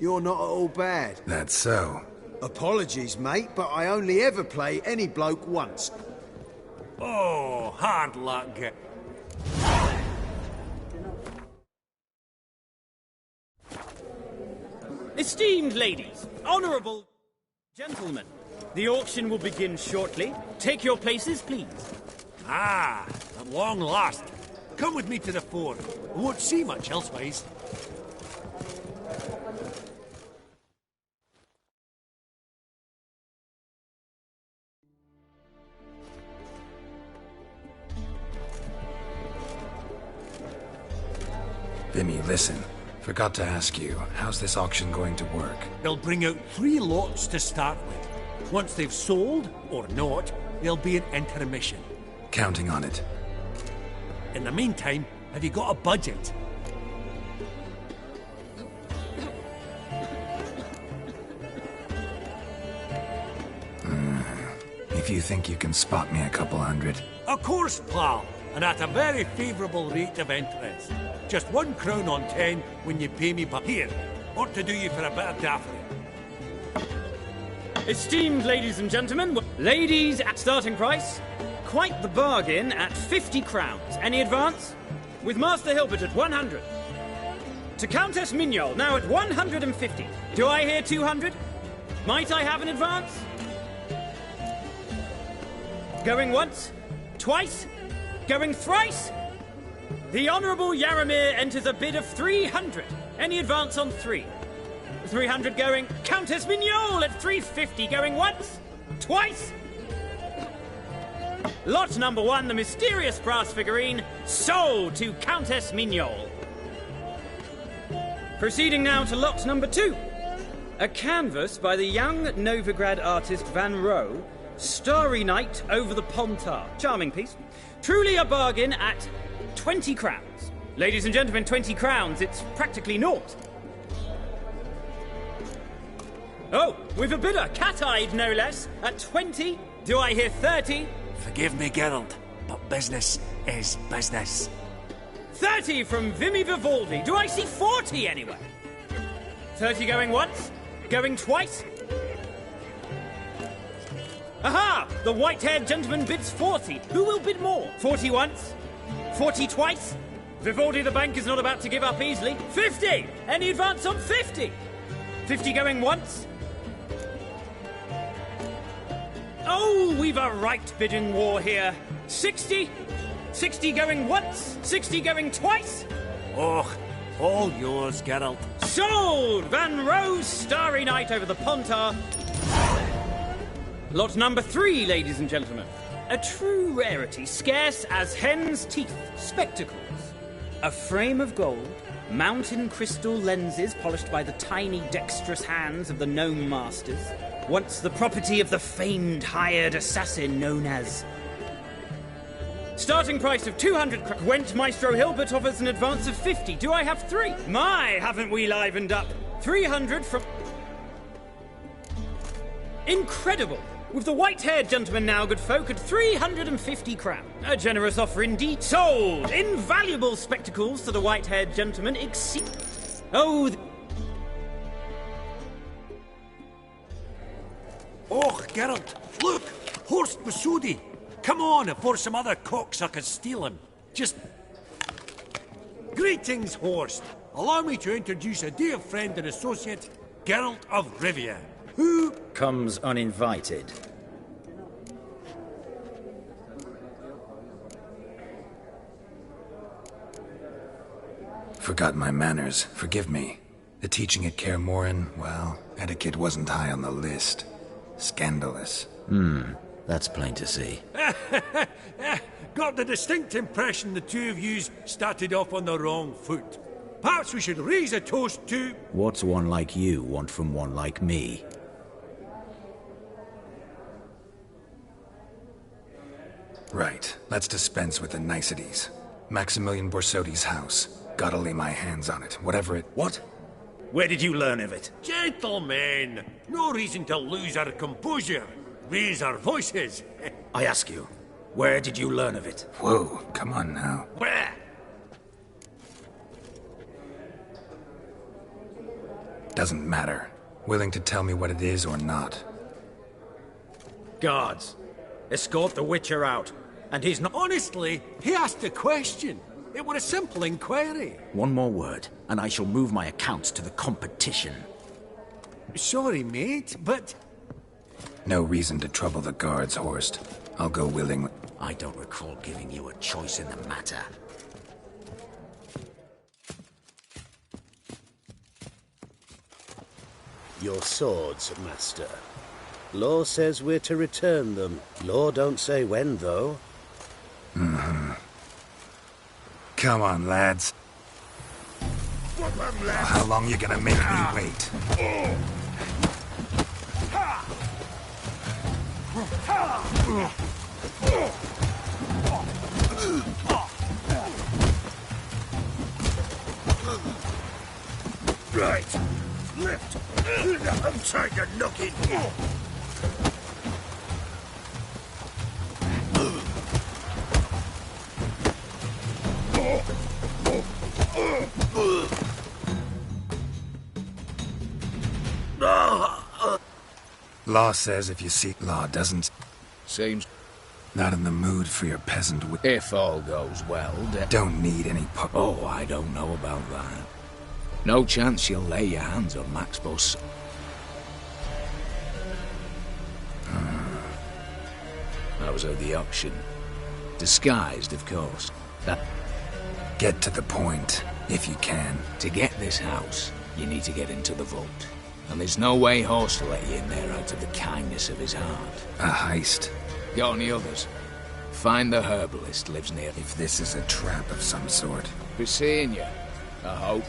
You're not at all bad. That's so. Apologies, mate, but I only ever play any bloke once. Oh, hard luck. Esteemed ladies, honourable gentlemen, the auction will begin shortly. Take your places, please. Ah, at long last. Come with me to the fore. I won't see much elsewise. Vimy, listen. Forgot to ask you, how's this auction going to work? They'll bring out 3 lots to start with. Once they've sold, or not, there'll be an intermission. Counting on it. In the meantime, have you got a budget? If you think you can spot me a couple hundred. Of course, pal, and at a very favourable rate of interest. Just 1 crown on 10 when you pay me back. Here, ought to do you for a bit of daffodil. Esteemed ladies and gentlemen, ladies at starting price, quite the bargain at 50 crowns. Any advance? With Master Hilbert at 100. To Countess Mignol, now at 150. Do I hear 200? Might I have an advance? Going once? Twice? Going thrice? The Honourable Yaramir enters a bid of 300. Any advance on 3? 300 going. Countess Mignol at 350 going once? Twice? Lot number 1, the mysterious brass figurine, sold to Countess Mignol. Proceeding now to lot number 2. A canvas by the young Novigrad artist Van Rohe, Starry Night over the Pontar. Charming piece. Truly a bargain at 20 crowns. Ladies and gentlemen, 20 crowns, it's practically naught. Oh, we've a bidder, cat-eyed no less, at 20. Do I hear 30? Forgive me, Geralt, but business is business. 30 from Vimy Vivaldi. Do I see 40 anywhere? 30 going once? Going twice? Aha! The white-haired gentleman bids 40. Who will bid more? 40 once? 40 twice? Vivaldi the bank is not about to give up easily. 50! Any advance on 50? 50 going once? Oh, we've a right bidding war here. 60? 60 going once? 60 going twice? Oh, all yours, Geralt. Sold! Van Rohe's Starry Night over the Pontar. Lot number 3, ladies and gentlemen. A true rarity, scarce as hen's teeth. Spectacles. A frame of gold, mountain crystal lenses polished by the tiny dexterous hands of the gnome masters. Once the property of the famed hired assassin known as... Starting price of 200 Gwent Maestro Hilbert offers an advance of 50. Do I have 3? My, haven't we livened up? 300 from... Incredible! With the white-haired gentleman now, good folk, at 350 crowns. A generous offer indeed. Sold! Invaluable spectacles to the white-haired gentleman exceed... Oh... Oh, Geralt, look! Horst Masudi! Come on, before some other cocksuckers steal him. Just... Greetings, Horst. Allow me to introduce a dear friend and associate, Geralt of Rivia. Who comes uninvited? Forgot my manners. Forgive me. The teaching at Kaer Morhen, well, etiquette wasn't high on the list. Scandalous. That's plain to see. Got the distinct impression the two of yous started off on the wrong foot. Perhaps we should raise a toast to... What's one like you want from one like me? Right. Let's dispense with the niceties. Maximilian Borsodi's house. Gotta lay my hands on it, whatever it... What? Where did you learn of it? Gentlemen, no reason to lose our composure. Raise our voices. I ask you, where did you learn of it? Whoa, come on now. Where? Doesn't matter. Willing to tell me what it is or not. Guards, escort the Witcher out. And he's not... Honestly, he asked a question. It were a simple inquiry. One more word, and I shall move my accounts to the competition. Sorry, mate, but... No reason to trouble the guards, Horst. I'll go willingly. I don't recall giving you a choice in the matter. Your swords, master. Law says we're to return them. Law don't say when, though. Mm-hmm. Come on, lads. How long you gonna make me wait? Right. Left. I'm trying to knock it. Law says if you see... Law doesn't... Seems... Not in the mood for your peasant... If all goes well, Don't need any Oh, I don't know about that. No chance you'll lay your hands on Max Boss. I was at the auction. Disguised, of course. Get to the point, if you can. To get this house, you need to get into the vault. And there's no way Horst will let you in there out of the kindness of his heart. A heist. Got any others? Find the herbalist lives near... If this is a trap of some sort. Be seeing you, I hope.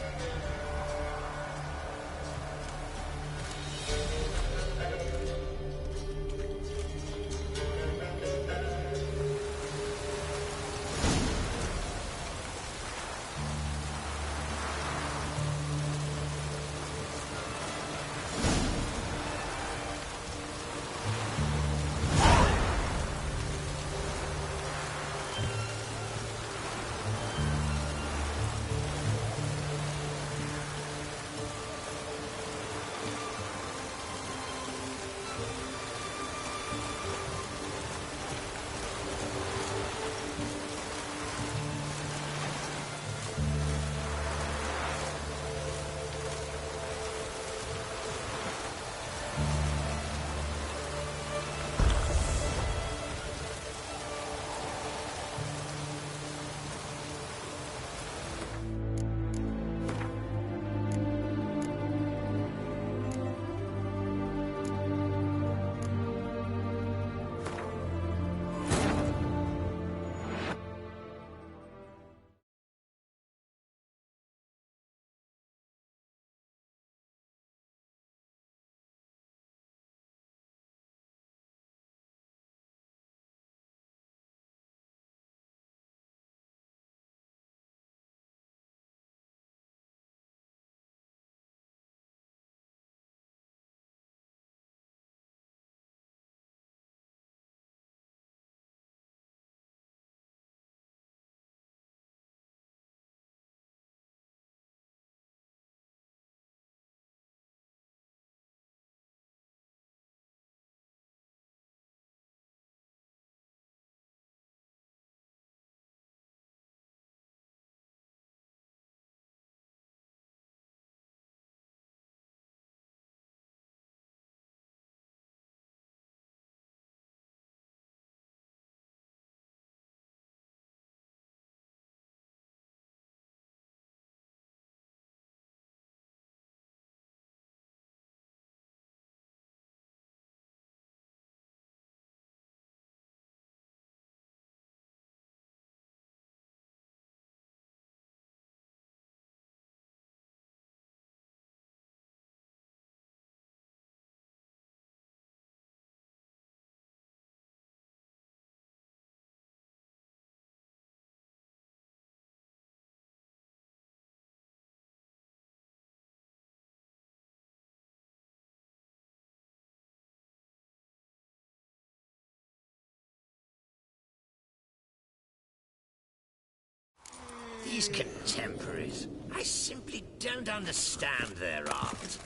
These contemporaries, I simply don't understand their art.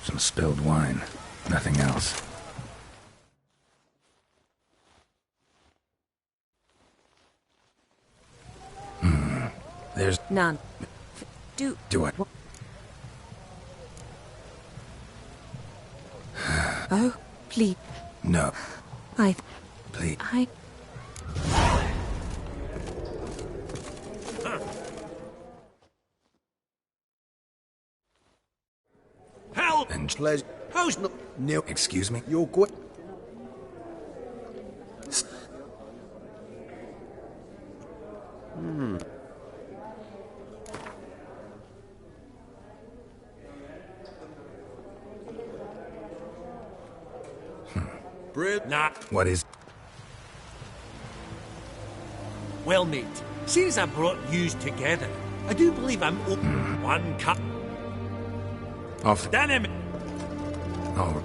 Some spilled wine. Nothing else. There's none. Do it. Oh, please. No. Please. Help! And pleasure. How's no? No. Excuse me. You're good. Nah. What is? Well, mate, since I brought yous together, I do believe I'm one cup. Off. Damn him! Oh.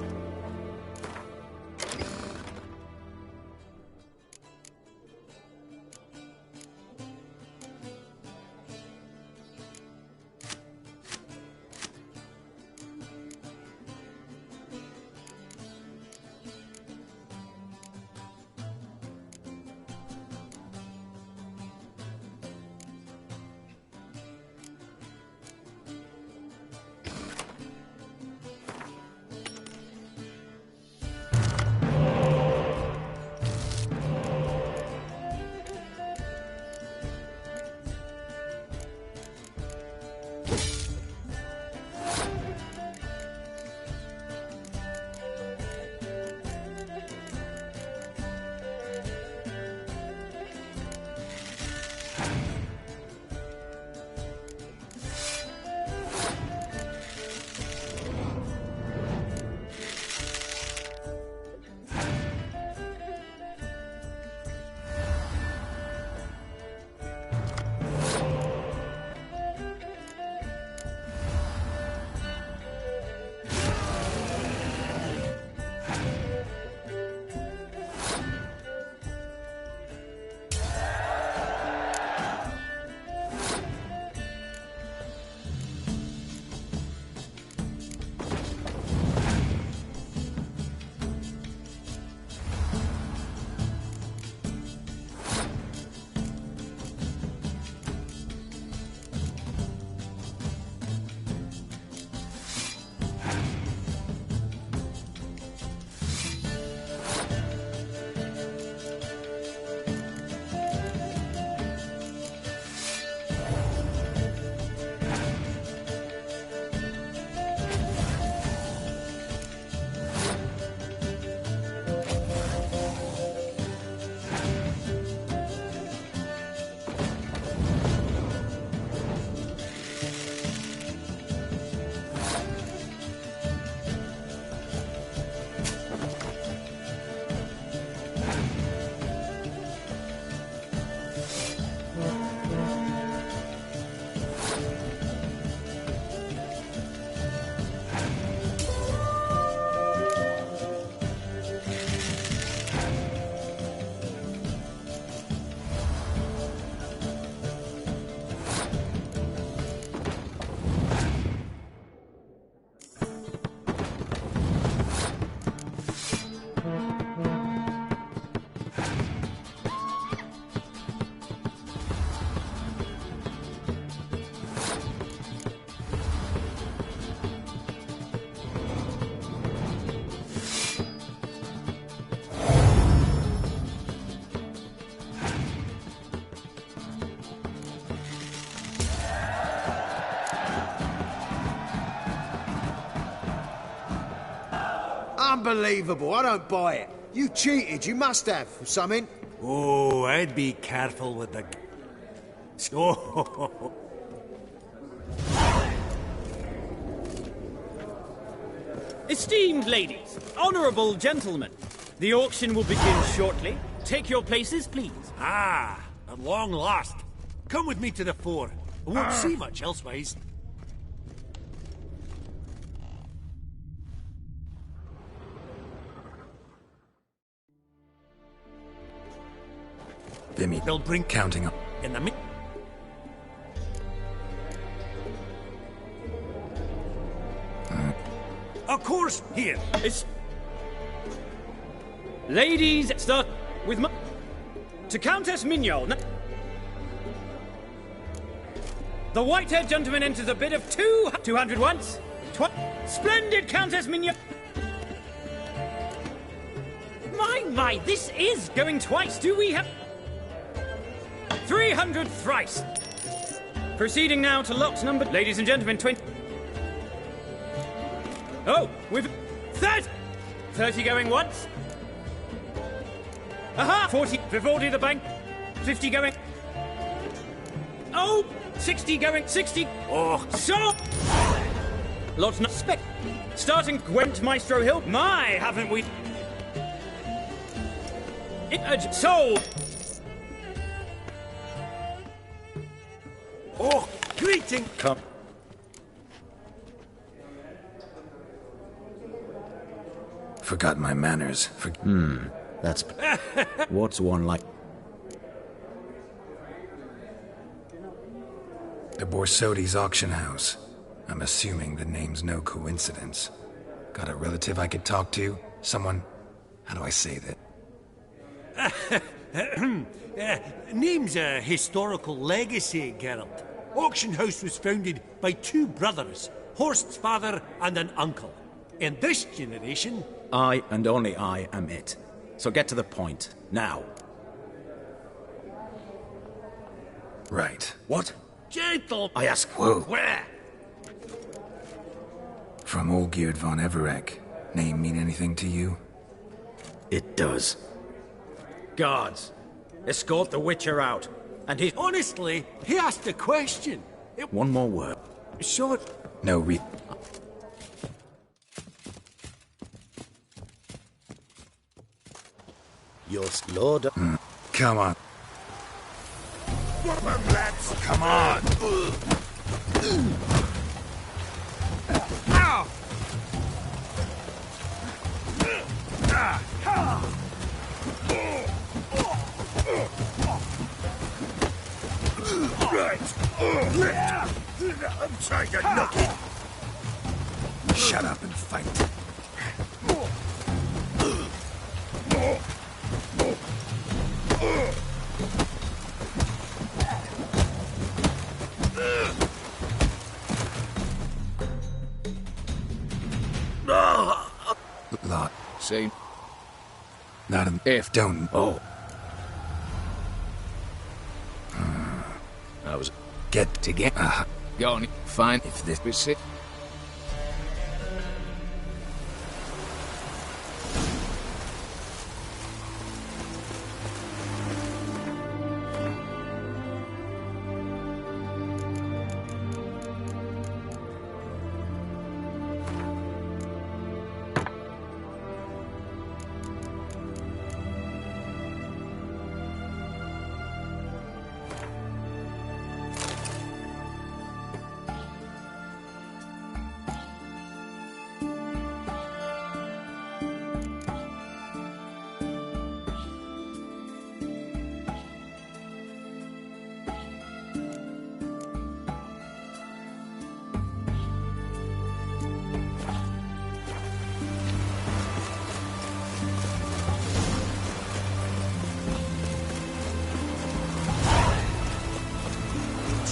Unbelievable, I don't buy it. You cheated, you must have, or something. Oh, I'd be careful with the... Oh. Esteemed ladies, honourable gentlemen, the auction will begin shortly. Take your places, please. Ah, at long last. Come with me to the fore. I won't see much elsewise. Vimy, They'll bring counting up. in the mid. Of course, here. It's... Ladies, start with my... To Countess Mignon. The white-haired gentleman enters a bid of 200 once. Splendid, Countess Mignon. My, this is going twice. Do we have... 300 thrice. Proceeding now to lots numbered. Ladies and gentlemen, 20... Oh, we've... 30! 30 going once. Aha! 40. 40 the bank. 50 going... Oh! 60 going... 60. Oh, so... Lots not spec. Starting Gwent Maestro Hill. My, haven't we... So... Oh, greeting. Come. Forgot my manners. That's... What's one like... The Borsodi's auction house. I'm assuming the name's no coincidence. Got a relative I could talk to? Someone... How do I say that? Name's a historical legacy, Geralt. Auction house was founded by two brothers, Horst's father and an uncle. In this generation... I and only I am it. So get to the point, now. Right. What? Gentle... I ask... Whoa. Where? From Olgierd von Everec. Name mean anything to you? It does. Guards, escort the Witcher out. And he... Honestly, he asked a question. One more word. Short... No You're slowed up. Come on. Come on. Ow! Right. I'm trying to knock it. Shut up and fight. Lot. See? Not an F. Don't. Oh. I was... Get to get. Go on, fine. If this was it.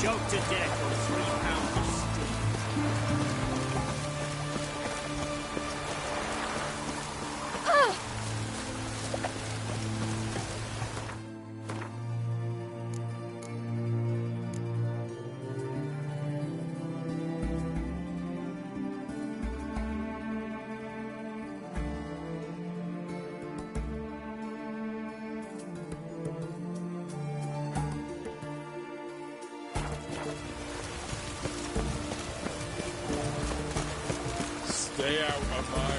Choked to death on 3 pounds of steak. Stay out of my way.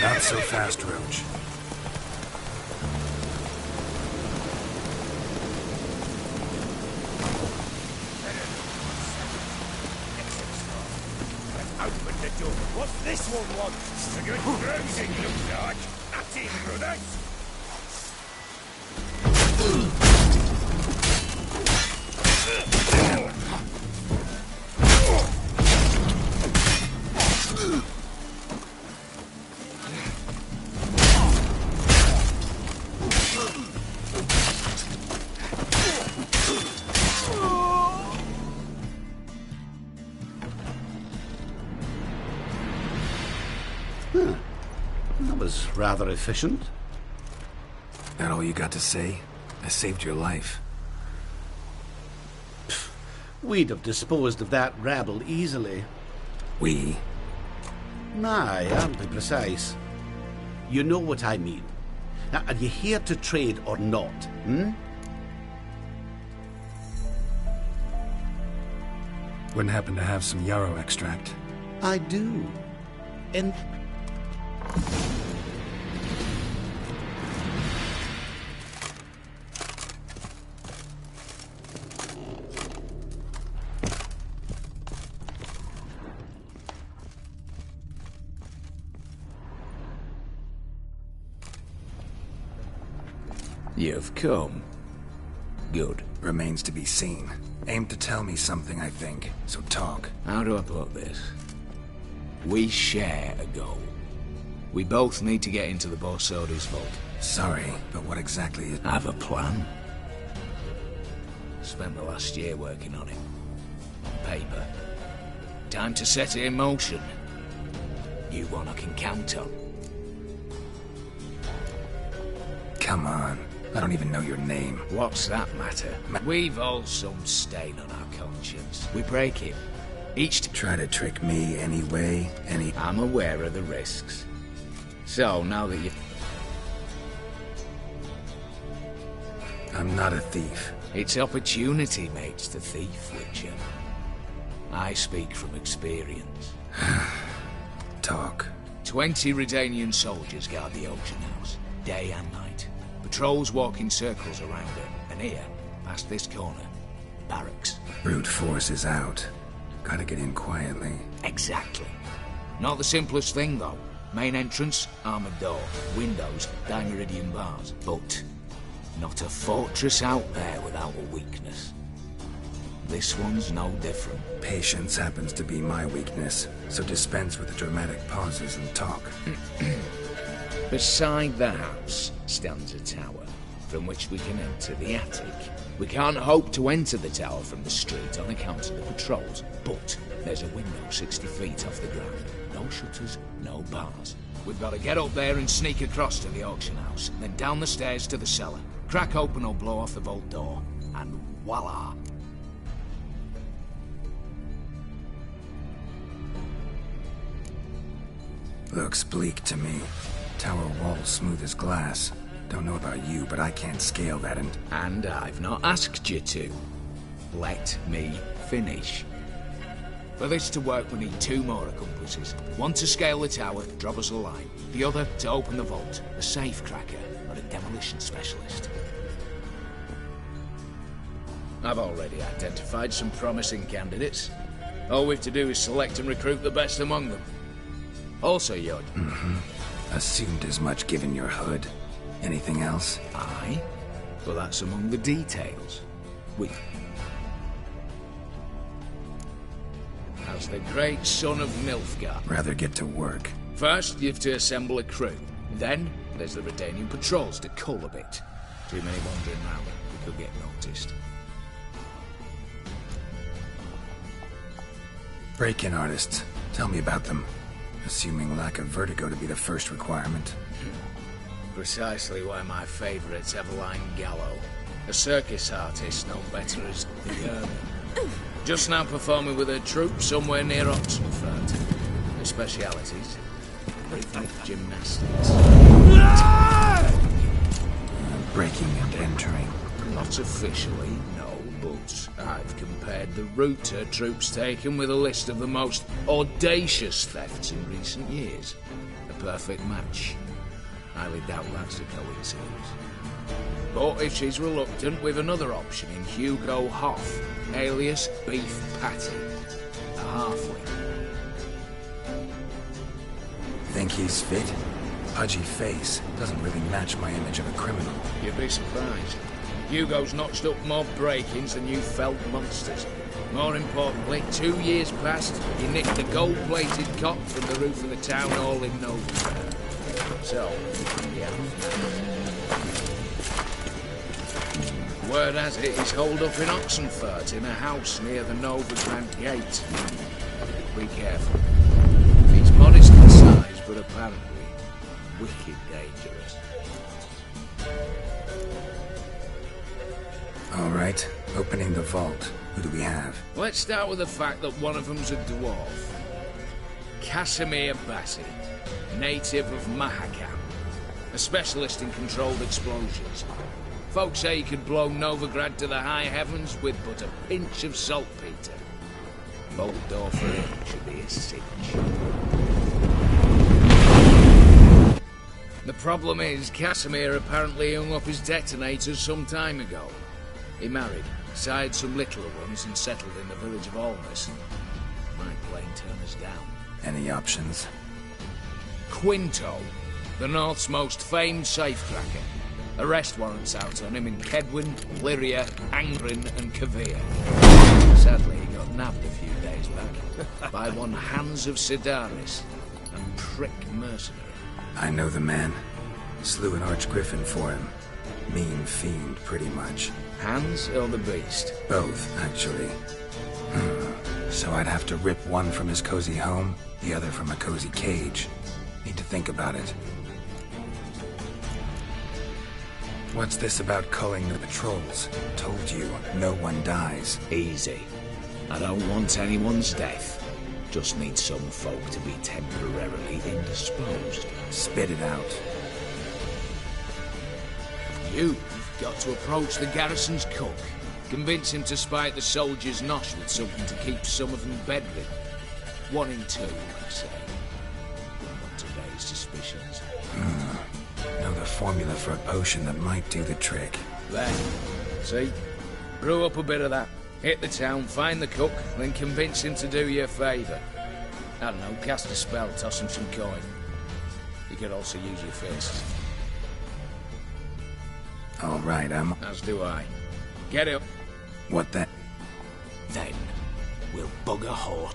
Not so fast, Roach. Open the door. What's this one want? Cigarette cruising, looks like. That's it, brothers. That was rather efficient. That all you got to say? I saved your life. We'd have disposed of that rabble easily. We? Aye, aren't we precise? You know what I mean. Now, are you here to trade or not, hmm? Wouldn't happen to have some yarrow extract. I do. And... You've come. Good. Remains to be seen. Aim to tell me something, I think. So talk. How do I put this? We share a goal. We both need to get into the Borsodi's vault. Sorry, but what exactly is... I have a plan. Spent the last year working on it. On paper. Time to set it in motion. You one I can count on. Come on. I don't even know your name. What's that matter? We've all some stain on our conscience. We break it. Each try to trick me anyway, I'm aware of the risks. So, now that you... I'm not a thief. It's opportunity makes the thief, Witcher. I speak from experience. Talk. 20 Redanian soldiers guard the auction house, day and night. Patrols walk in circles around it, and here, past this corner, barracks. Brute force is out. Gotta get in quietly. Exactly. Not the simplest thing, though. Main entrance, armored door. Windows, dimeridian bars. But not a fortress out there without a weakness. This one's no different. Patience happens to be my weakness, so dispense with the dramatic pauses and talk. Beside the house stands a tower, from which we can enter the attic. We can't hope to enter the tower from the street on account of the patrols, but there's a window 60 feet off the ground. No shutters, no bars. We've got to get up there and sneak across to the auction house, then down the stairs to the cellar, crack open or blow off the vault door, and voila! Looks bleak to me. Tower wall smooth as glass. Don't know about you, but I can't scale that And I've not asked you to. Let me finish. For this to work, we need 2 more accomplices. One to scale the tower, drop us a line. The other to open the vault, a safe cracker or a demolition specialist. I've already identified some promising candidates. All we've to do is select and recruit the best among them. Also, Yod. Assumed as much given your hood. Anything else? Aye. Well, that's among the details. As the great son of Nilfgaard. Rather get to work. First, you have to assemble a crew. Then, there's the Redanian patrols to cull a bit. Too many wandering round, we could get noticed. Break-in artists. Tell me about them. Assuming lack of vertigo to be the first requirement. Precisely why my favourite's Eveline Gallo. A circus artist no better as the Herman. Just now performing with her troupe somewhere near Oxenfurt. Her specialities? Rhythmic gymnastics. Breaking and entering. Not officially, no, but I've compared the route her troops taken with a list of the most audacious thefts in recent years. A perfect match. Highly doubt that's a coincidence. But if she's reluctant, we've another option in Hugo Hoff, alias Beef Patty, a halfling. Think he's fit? Pudgy face doesn't really match my image of a criminal. You'd be surprised. Hugo's notched up more break-ins than you felt monsters. More importantly, 2 years past, he nicked a gold-plated cot from the roof of the town hall in Novigrad. So, yeah. Word has it he's holed up in Oxenfurt in a house near the Novigrad gate. Be careful. He's modest in size, but apparently wicked dangerous. All right, opening the vault. Who do we have? Let's start with the fact that one of them's a dwarf. Casimir Bassi, native of Mahakam, a specialist in controlled explosions. Folks say he could blow Novigrad to the high heavens with but a pinch of saltpeter. Bolt door for him should be a cinch. The problem is, Casimir apparently hung up his detonators some time ago. He married, sired some littler ones, and settled in the village of Almas. Might plain turn us down. Any options? Quinto, the North's most famed safecracker. Arrest warrants out on him in Kedwin, Lyria, Angrin, and Kavir. Sadly, he got nabbed a few days back by one Hans of Sidaris, a prick mercenary. I know the man. Slew an archgriffin for him. Mean fiend, pretty much. Hans or the beast? Both, actually. So I'd have to rip one from his cozy home, the other from a cozy cage. Need to think about it. What's this about culling the patrols? Told you, no one dies. Easy. I don't want anyone's death. Just need some folk to be temporarily indisposed. Spit it out. You've got to approach the garrison's cook. Convince him to spike the soldiers' nosh with something to keep some of them bedridden. 1 in 2, I say. Not to raise suspicions. Know the formula for a potion that might do the trick. There. See? Brew up a bit of that. Hit the town, find the cook, then convince him to do you a favour. I don't know, cast a spell, toss him some coin. You could also use your fists. All right, As do I. Get up. What then? Then, we'll bug a horse.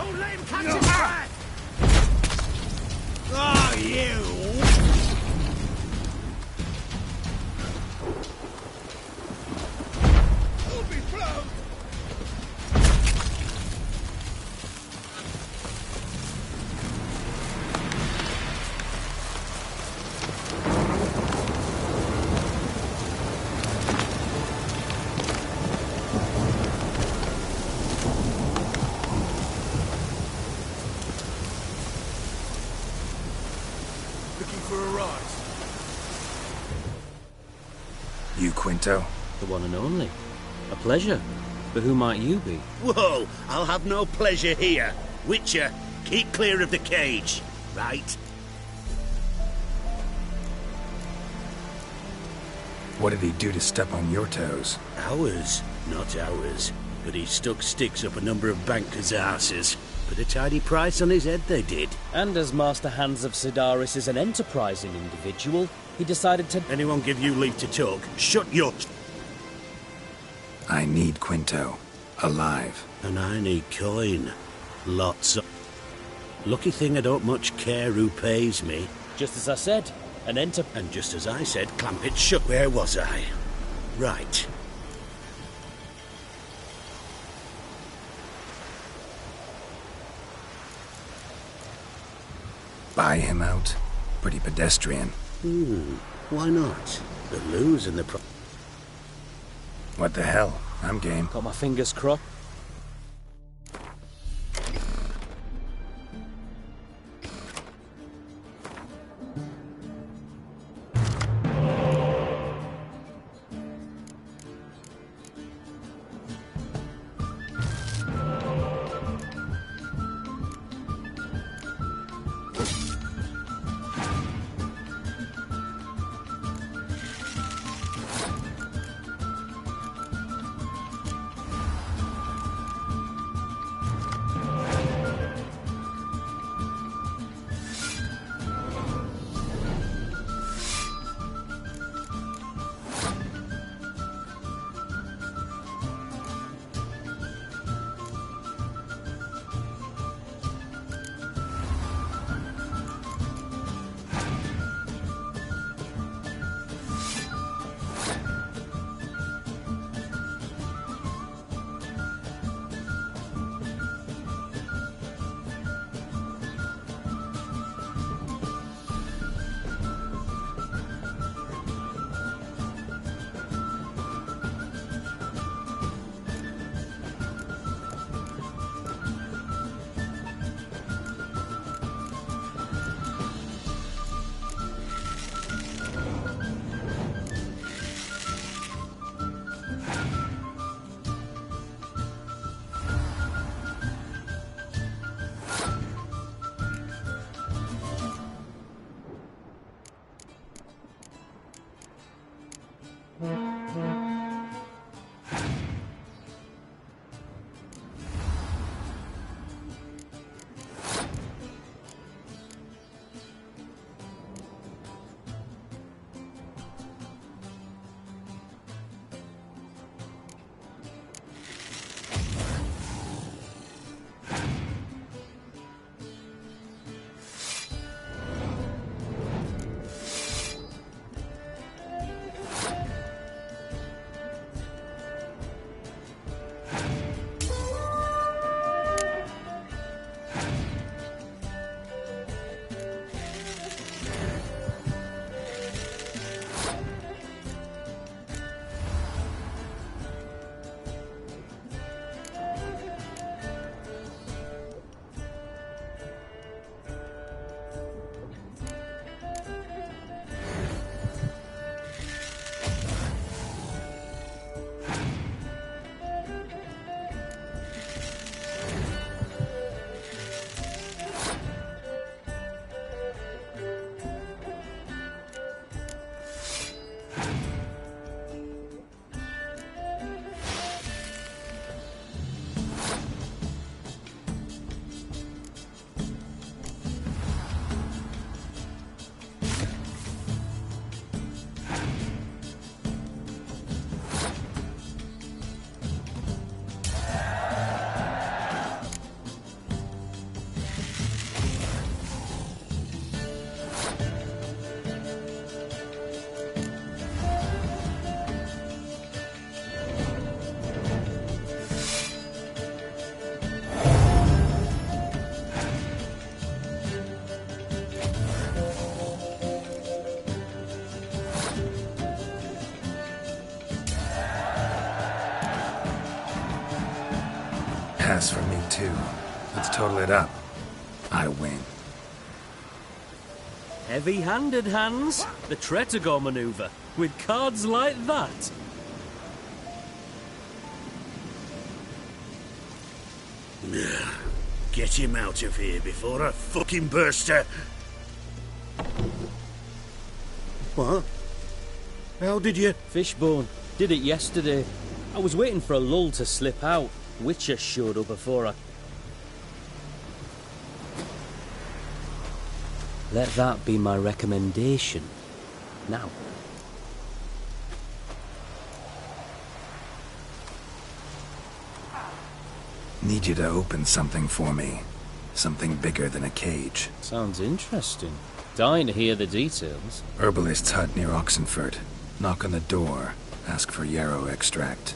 Don't let him catch his breath! Oh, you! You, Quinto? The one and only. A pleasure. But who might you be? Whoa! I'll have no pleasure here. Witcher, keep clear of the cage, right? What did he do to step on your toes? Ours, not ours. But he stuck sticks up a number of bankers' arses. Put a tidy price on his head, they did. And as Master Hans of Sidaris is an enterprising individual, he decided to... Anyone give you leave to talk? Shut your... I need Quinto. Alive. And I need coin. Lots of... Lucky thing I don't much care who pays me. Just as I said, an And just as I said, clamp it shut. Where was I? Right. Buy him out? Pretty pedestrian. Why not? The lose and the What the hell? I'm game. Got my fingers crossed. Pass for me, too. Let's total it up. I win. Heavy-handed, Hans. The Tretago maneuver. With cards like that. Get him out of here before I fucking burst a... What? How did you... Fishbone. Did it yesterday. I was waiting for a lull to slip out. Witcher showed up before I... Let that be my recommendation. Now. Need you to open something for me. Something bigger than a cage. Sounds interesting. Dying to hear the details. Herbalist's hut near Oxenfurt. Knock on the door. Ask for yarrow extract.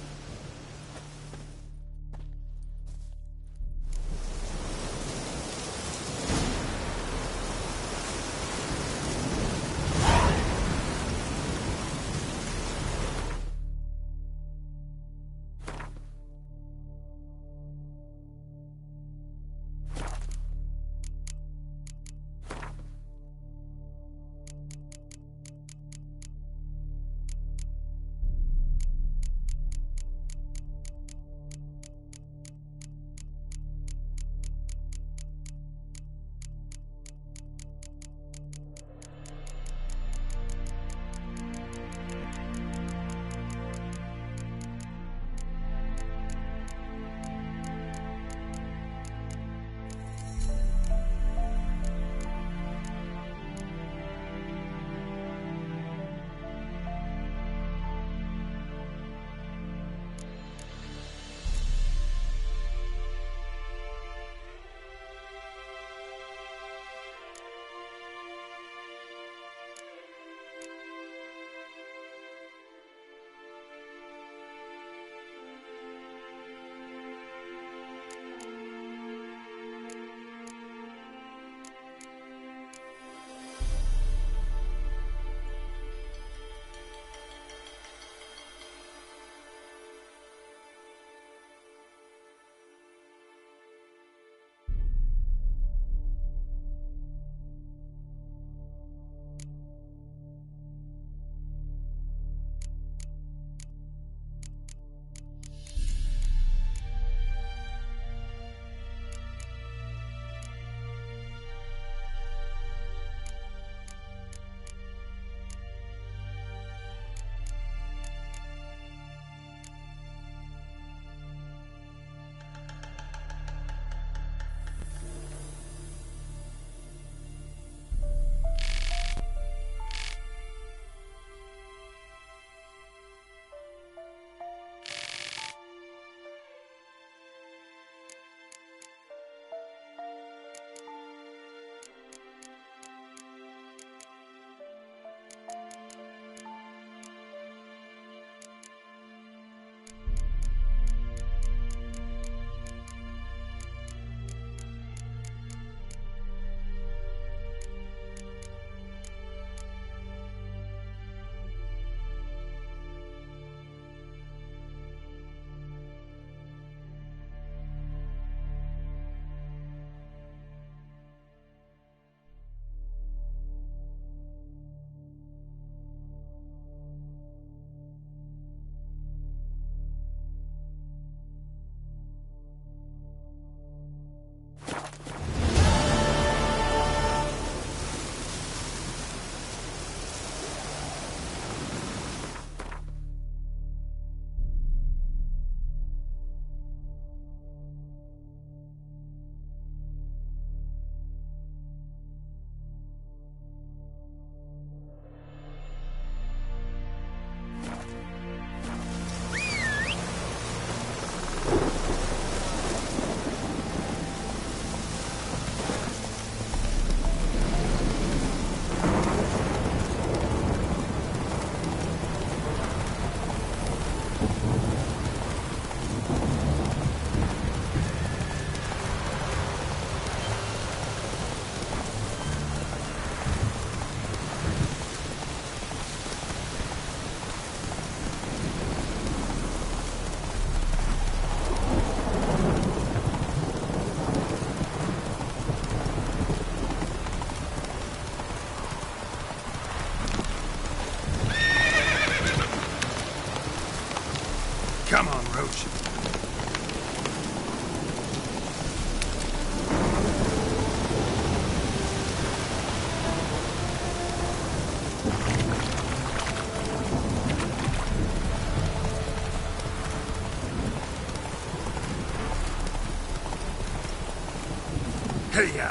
Hey-ya!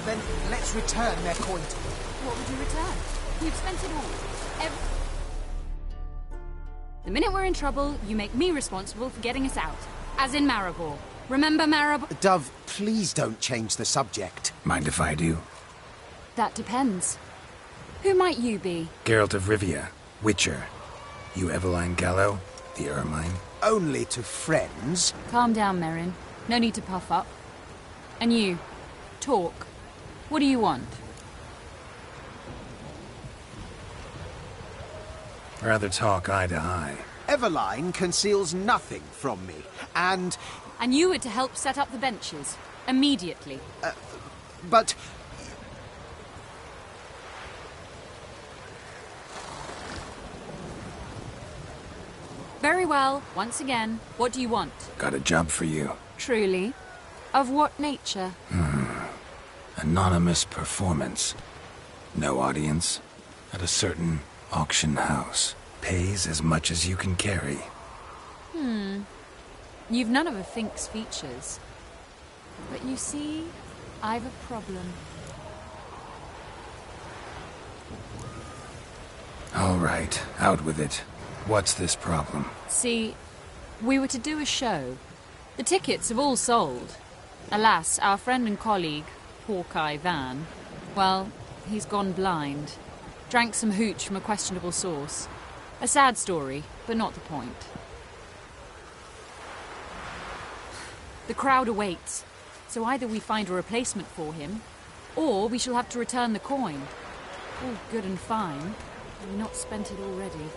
Then let's return their coin. What would you return? You've spent it all. The minute we're in trouble, you make me responsible for getting us out. As in Maribor. Remember Maribor? Dove, please don't change the subject. Mind if I do? That depends. Who might you be? Geralt of Rivia, Witcher. You Eveline Gallo, the Ermine? Only to friends. Calm down, Merrin. No need to puff up. And you, talk. What do you want? Rather talk eye to eye. Eveline conceals nothing from me, and... And you were to help set up the benches. Immediately. But... Very well. Once again, what do you want? Got a job for you. Truly? Of what nature? Anonymous performance. No audience. At a certain auction house. Pays as much as you can carry. You've none of a Fink's features. But you see, I've a problem. All right, out with it. What's this problem? See, we were to do a show. The tickets have all sold. Alas, our friend and colleague, Hawkeye Van, well, he's gone blind. Drank some hooch from a questionable source. A sad story, but not the point. The crowd awaits, so either we find a replacement for him, or we shall have to return the coin. All good and fine, but we've not spent it already.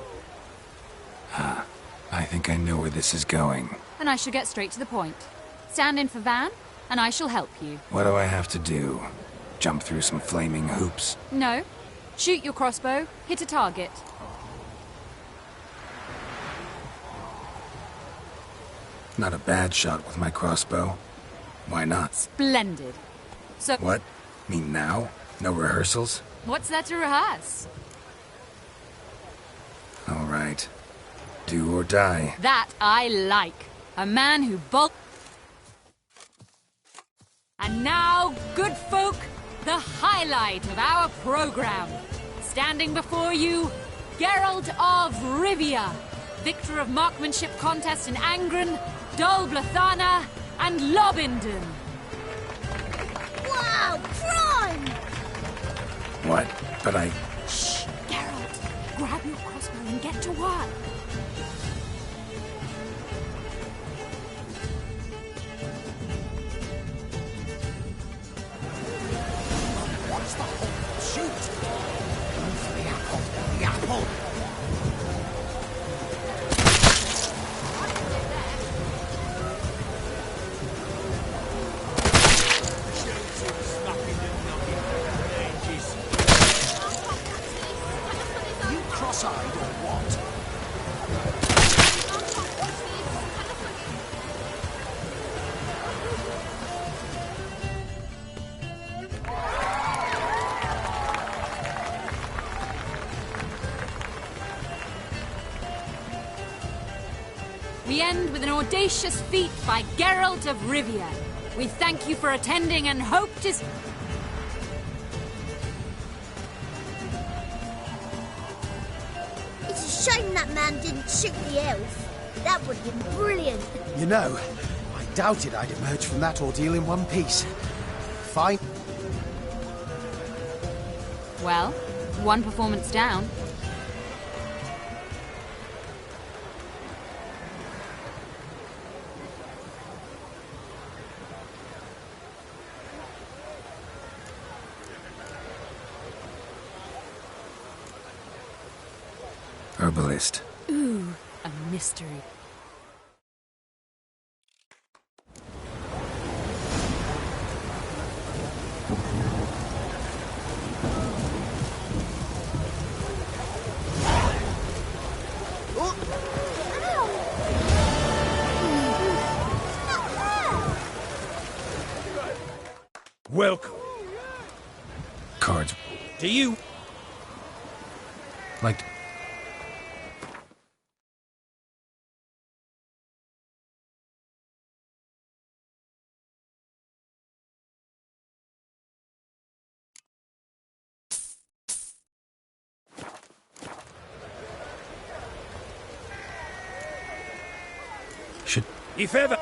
I think I know where this is going. And I shall get straight to the point. Stand in for Van, and I shall help you. What do I have to do? Jump through some flaming hoops? No. Shoot your crossbow, hit a target. Not a bad shot with my crossbow. Why not? Splendid. So... What? Mean now? No rehearsals? What's there to rehearse? All right. Do or die. That I like. A man who bulk... And now, good folk, the highlight of our program. Standing before you, Geralt of Rivia, victor of marksmanship contests in Angren, Dol Blathana, and Lobindon. Wow, prime! What? But I... Shh, Geralt. Grab your crossbow and get to work. What's the hope? Shoot! Go for the apple. The apple! You cross-eyed or what? We end with an audacious feat by Geralt of Rivia. We thank you for attending and hope to... It's a shame that man didn't shoot the elf. That would have been brilliant. You know, I doubted I'd emerge from that ordeal in one piece. Fine. Well, one performance down. Herbalist. Ooh, a mystery. Do you... Like... Should... If ever...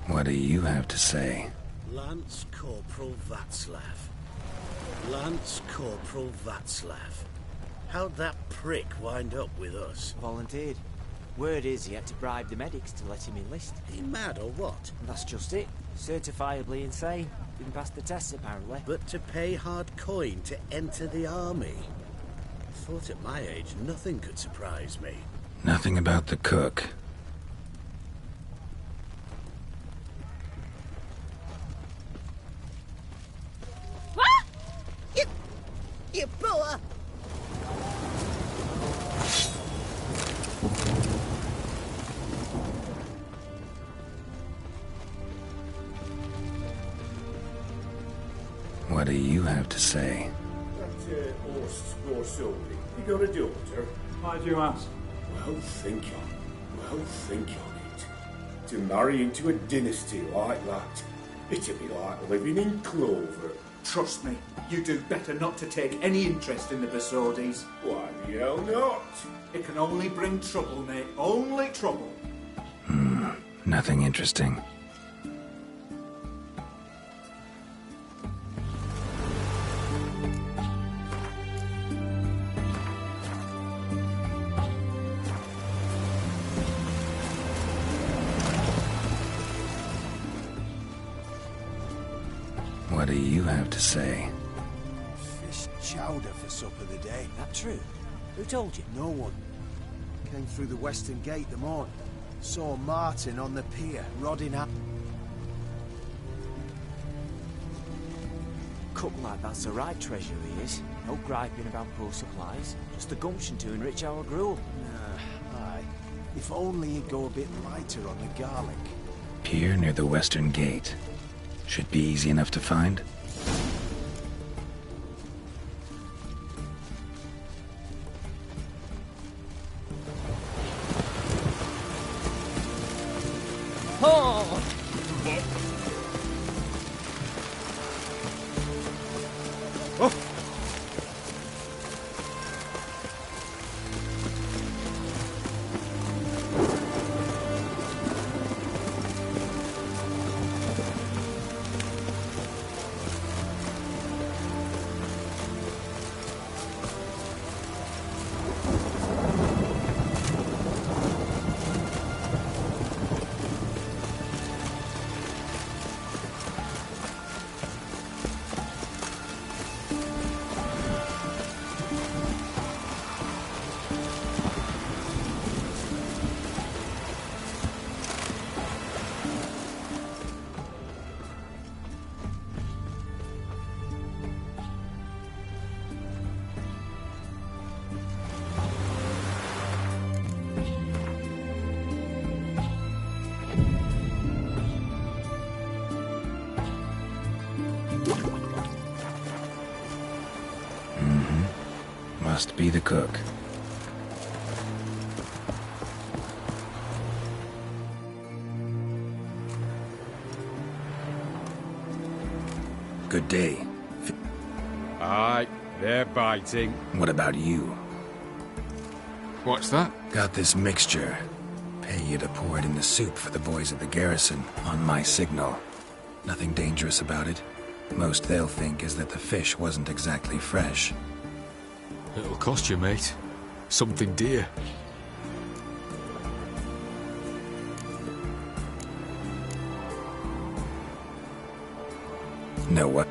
What do you have to say? Lance Corporal Václav. Lance Corporal Václav. How'd that prick wind up with us? Volunteered. Word is he had to bribe the medics to let him enlist. He mad or what? And that's just it. Certifiably insane. Didn't pass the tests, apparently. But to pay hard coin to enter the army? I thought at my age nothing could surprise me. Nothing about the cook. You poor! What do you have to say? That horse more so. You got a doctor? Why'd you ask? Well, think on it. To marry into a dynasty like that, it'd be like living in clover. Trust me, you do better not to take any interest in the Besodis. Why the hell not? It can only bring trouble, mate. Only trouble. Nothing interesting. What do you have to say? Fish chowder for supper the day. That true? Who told you? No one. Came through the western gate the morning. Saw Martin on the pier, rodding up. Cook like that's the right treasure he is. No griping about poor supplies. Just the gumption to enrich our gruel. Aye. If only he'd go a bit lighter on the garlic. Pier near the western gate. Should be easy enough to find. Oh! Must be the cook. Good day. Aye, they're biting. What about you? What's that? Got this mixture. Pay you to pour it in the soup for the boys at the garrison, on my signal. Nothing dangerous about it. Most they'll think is that the fish wasn't exactly fresh. It'll cost you, mate. Something dear. Know what?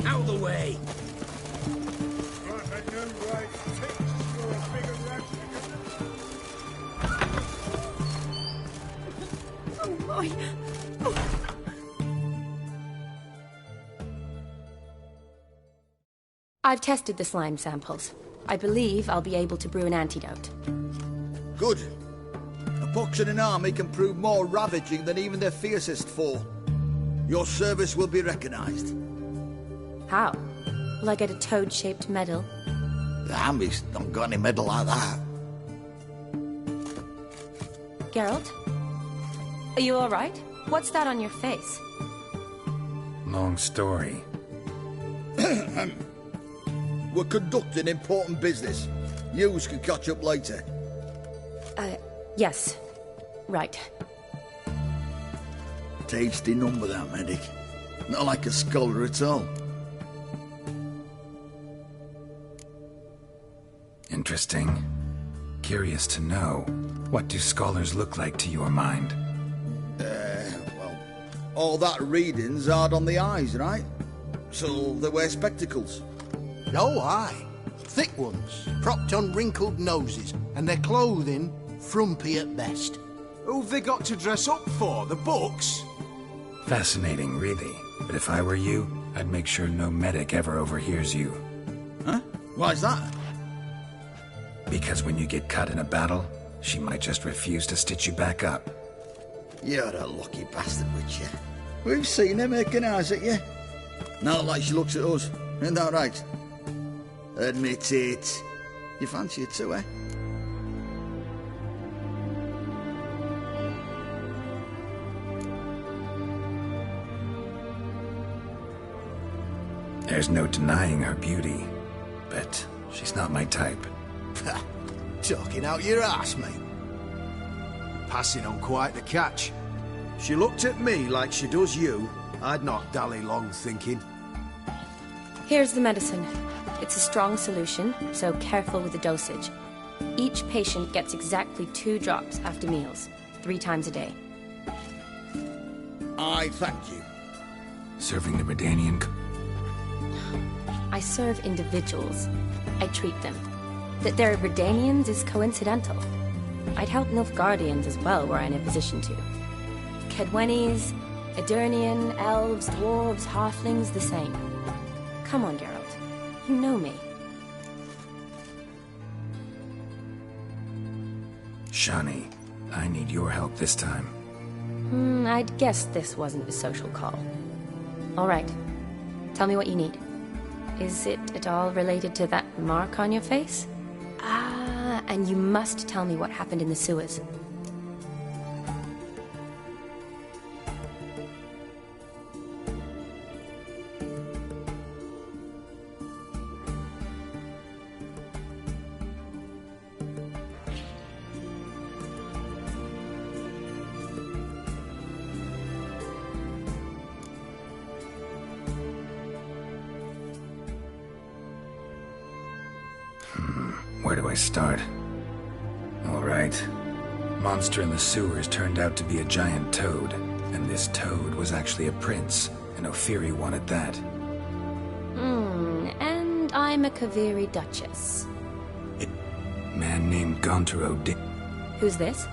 Out of the way! Oh my! I've tested the slime samples. I believe I'll be able to brew an antidote. Good. A pox in an army can prove more ravaging than even their fiercest foe. Your service will be recognized. How? Will I get a toad-shaped medal? The army's not got any medal like that. Geralt? Are you alright? What's that on your face? Long story. We're conducting important business. Yous can catch up later. Yes. Right. Tasty number, that medic. Not like a scholar at all. Interesting. Curious to know, what do scholars look like to your mind? Well, all that reading's hard on the eyes, right? So they wear spectacles. Oh, aye. Thick ones, propped on wrinkled noses, and their clothing frumpy at best. Who've they got to dress up for? The books? Fascinating, really. But if I were you, I'd make sure no medic ever overhears you. Huh? Why's that? Because when you get cut in a battle, she might just refuse to stitch you back up. You're a lucky bastard, Witcher. We've seen her making eyes at you. Not like she looks at us. Isn't that right? Admit it. You fancy it too, eh? There's no denying her beauty, but she's not my type. Talking out your ass, mate. Passing on quite the catch. She looked at me like she does you. I'd not dally long thinking. Here's the medicine. It's a strong solution, so careful with the dosage. Each patient gets exactly 2 drops after meals, 3 times a day. I thank you. Serving the Redanian... I serve individuals. I treat them. That they're Redanians is coincidental. I'd help Nilfgaardians as well were I in a position to. Kedwenis, Edirnian, elves, dwarves, halflings, the same. Come on, Geralt. You know me. Shani, I need your help this time. I'd guessed this wasn't a social call. All right. Tell me what you need. Is it at all related to that mark on your face? Ah, and you must tell me what happened in the sewers. Where do I start? All right. Monster in the sewers turned out to be a giant toad, and this toad was actually a prince, an Ophiri one at that. And I'm a Kaviri Duchess. Man named Gontaro did. Who's this?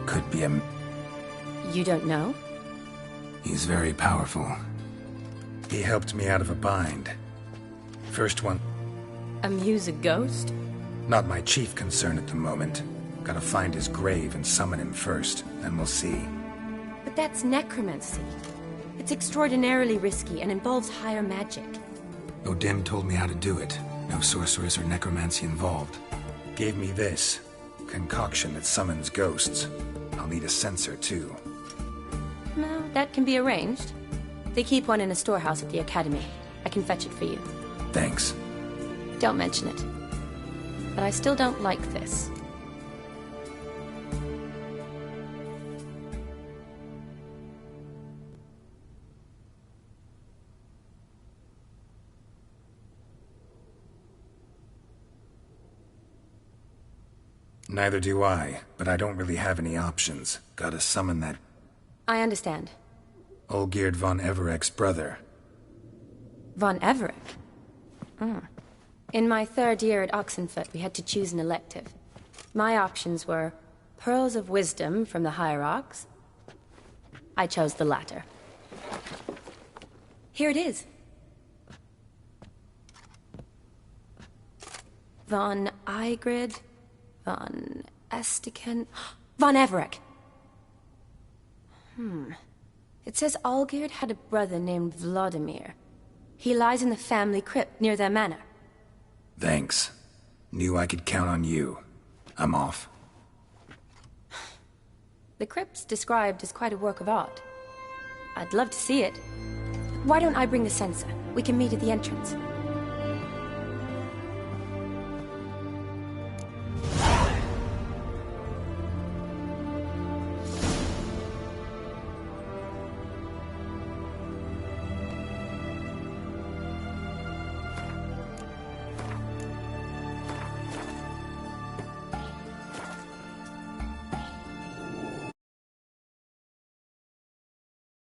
Could be a... You don't know? He's very powerful. He helped me out of a bind. First one... Amuse a ghost? Not my chief concern at the moment. Gotta find his grave and summon him first, then we'll see. But that's necromancy. It's extraordinarily risky and involves higher magic. Odim told me how to do it. No sorceress or necromancy involved. Gave me this. Concoction that summons ghosts. I'll need a censer, too. No, that can be arranged. They keep one in a storehouse at the academy. I can fetch it for you. Thanks. Don't mention it. But I still don't like this. Neither do I, but I don't really have any options. Gotta summon that I understand. Olgierd von Everek's brother. Von Everek? In my third year at Oxenfoot, we had to choose an elective. My options were Pearls of Wisdom from the Hierarchs. I chose the latter. Here it is. Von Igrid, Von Estiken, Von Everek. It says Olgierd had a brother named Vladimir. He lies in the family crypt near their manor. Thanks. Knew I could count on you. I'm off. The crypt's described as quite a work of art. I'd love to see it. Why don't I bring the censer? We can meet at the entrance.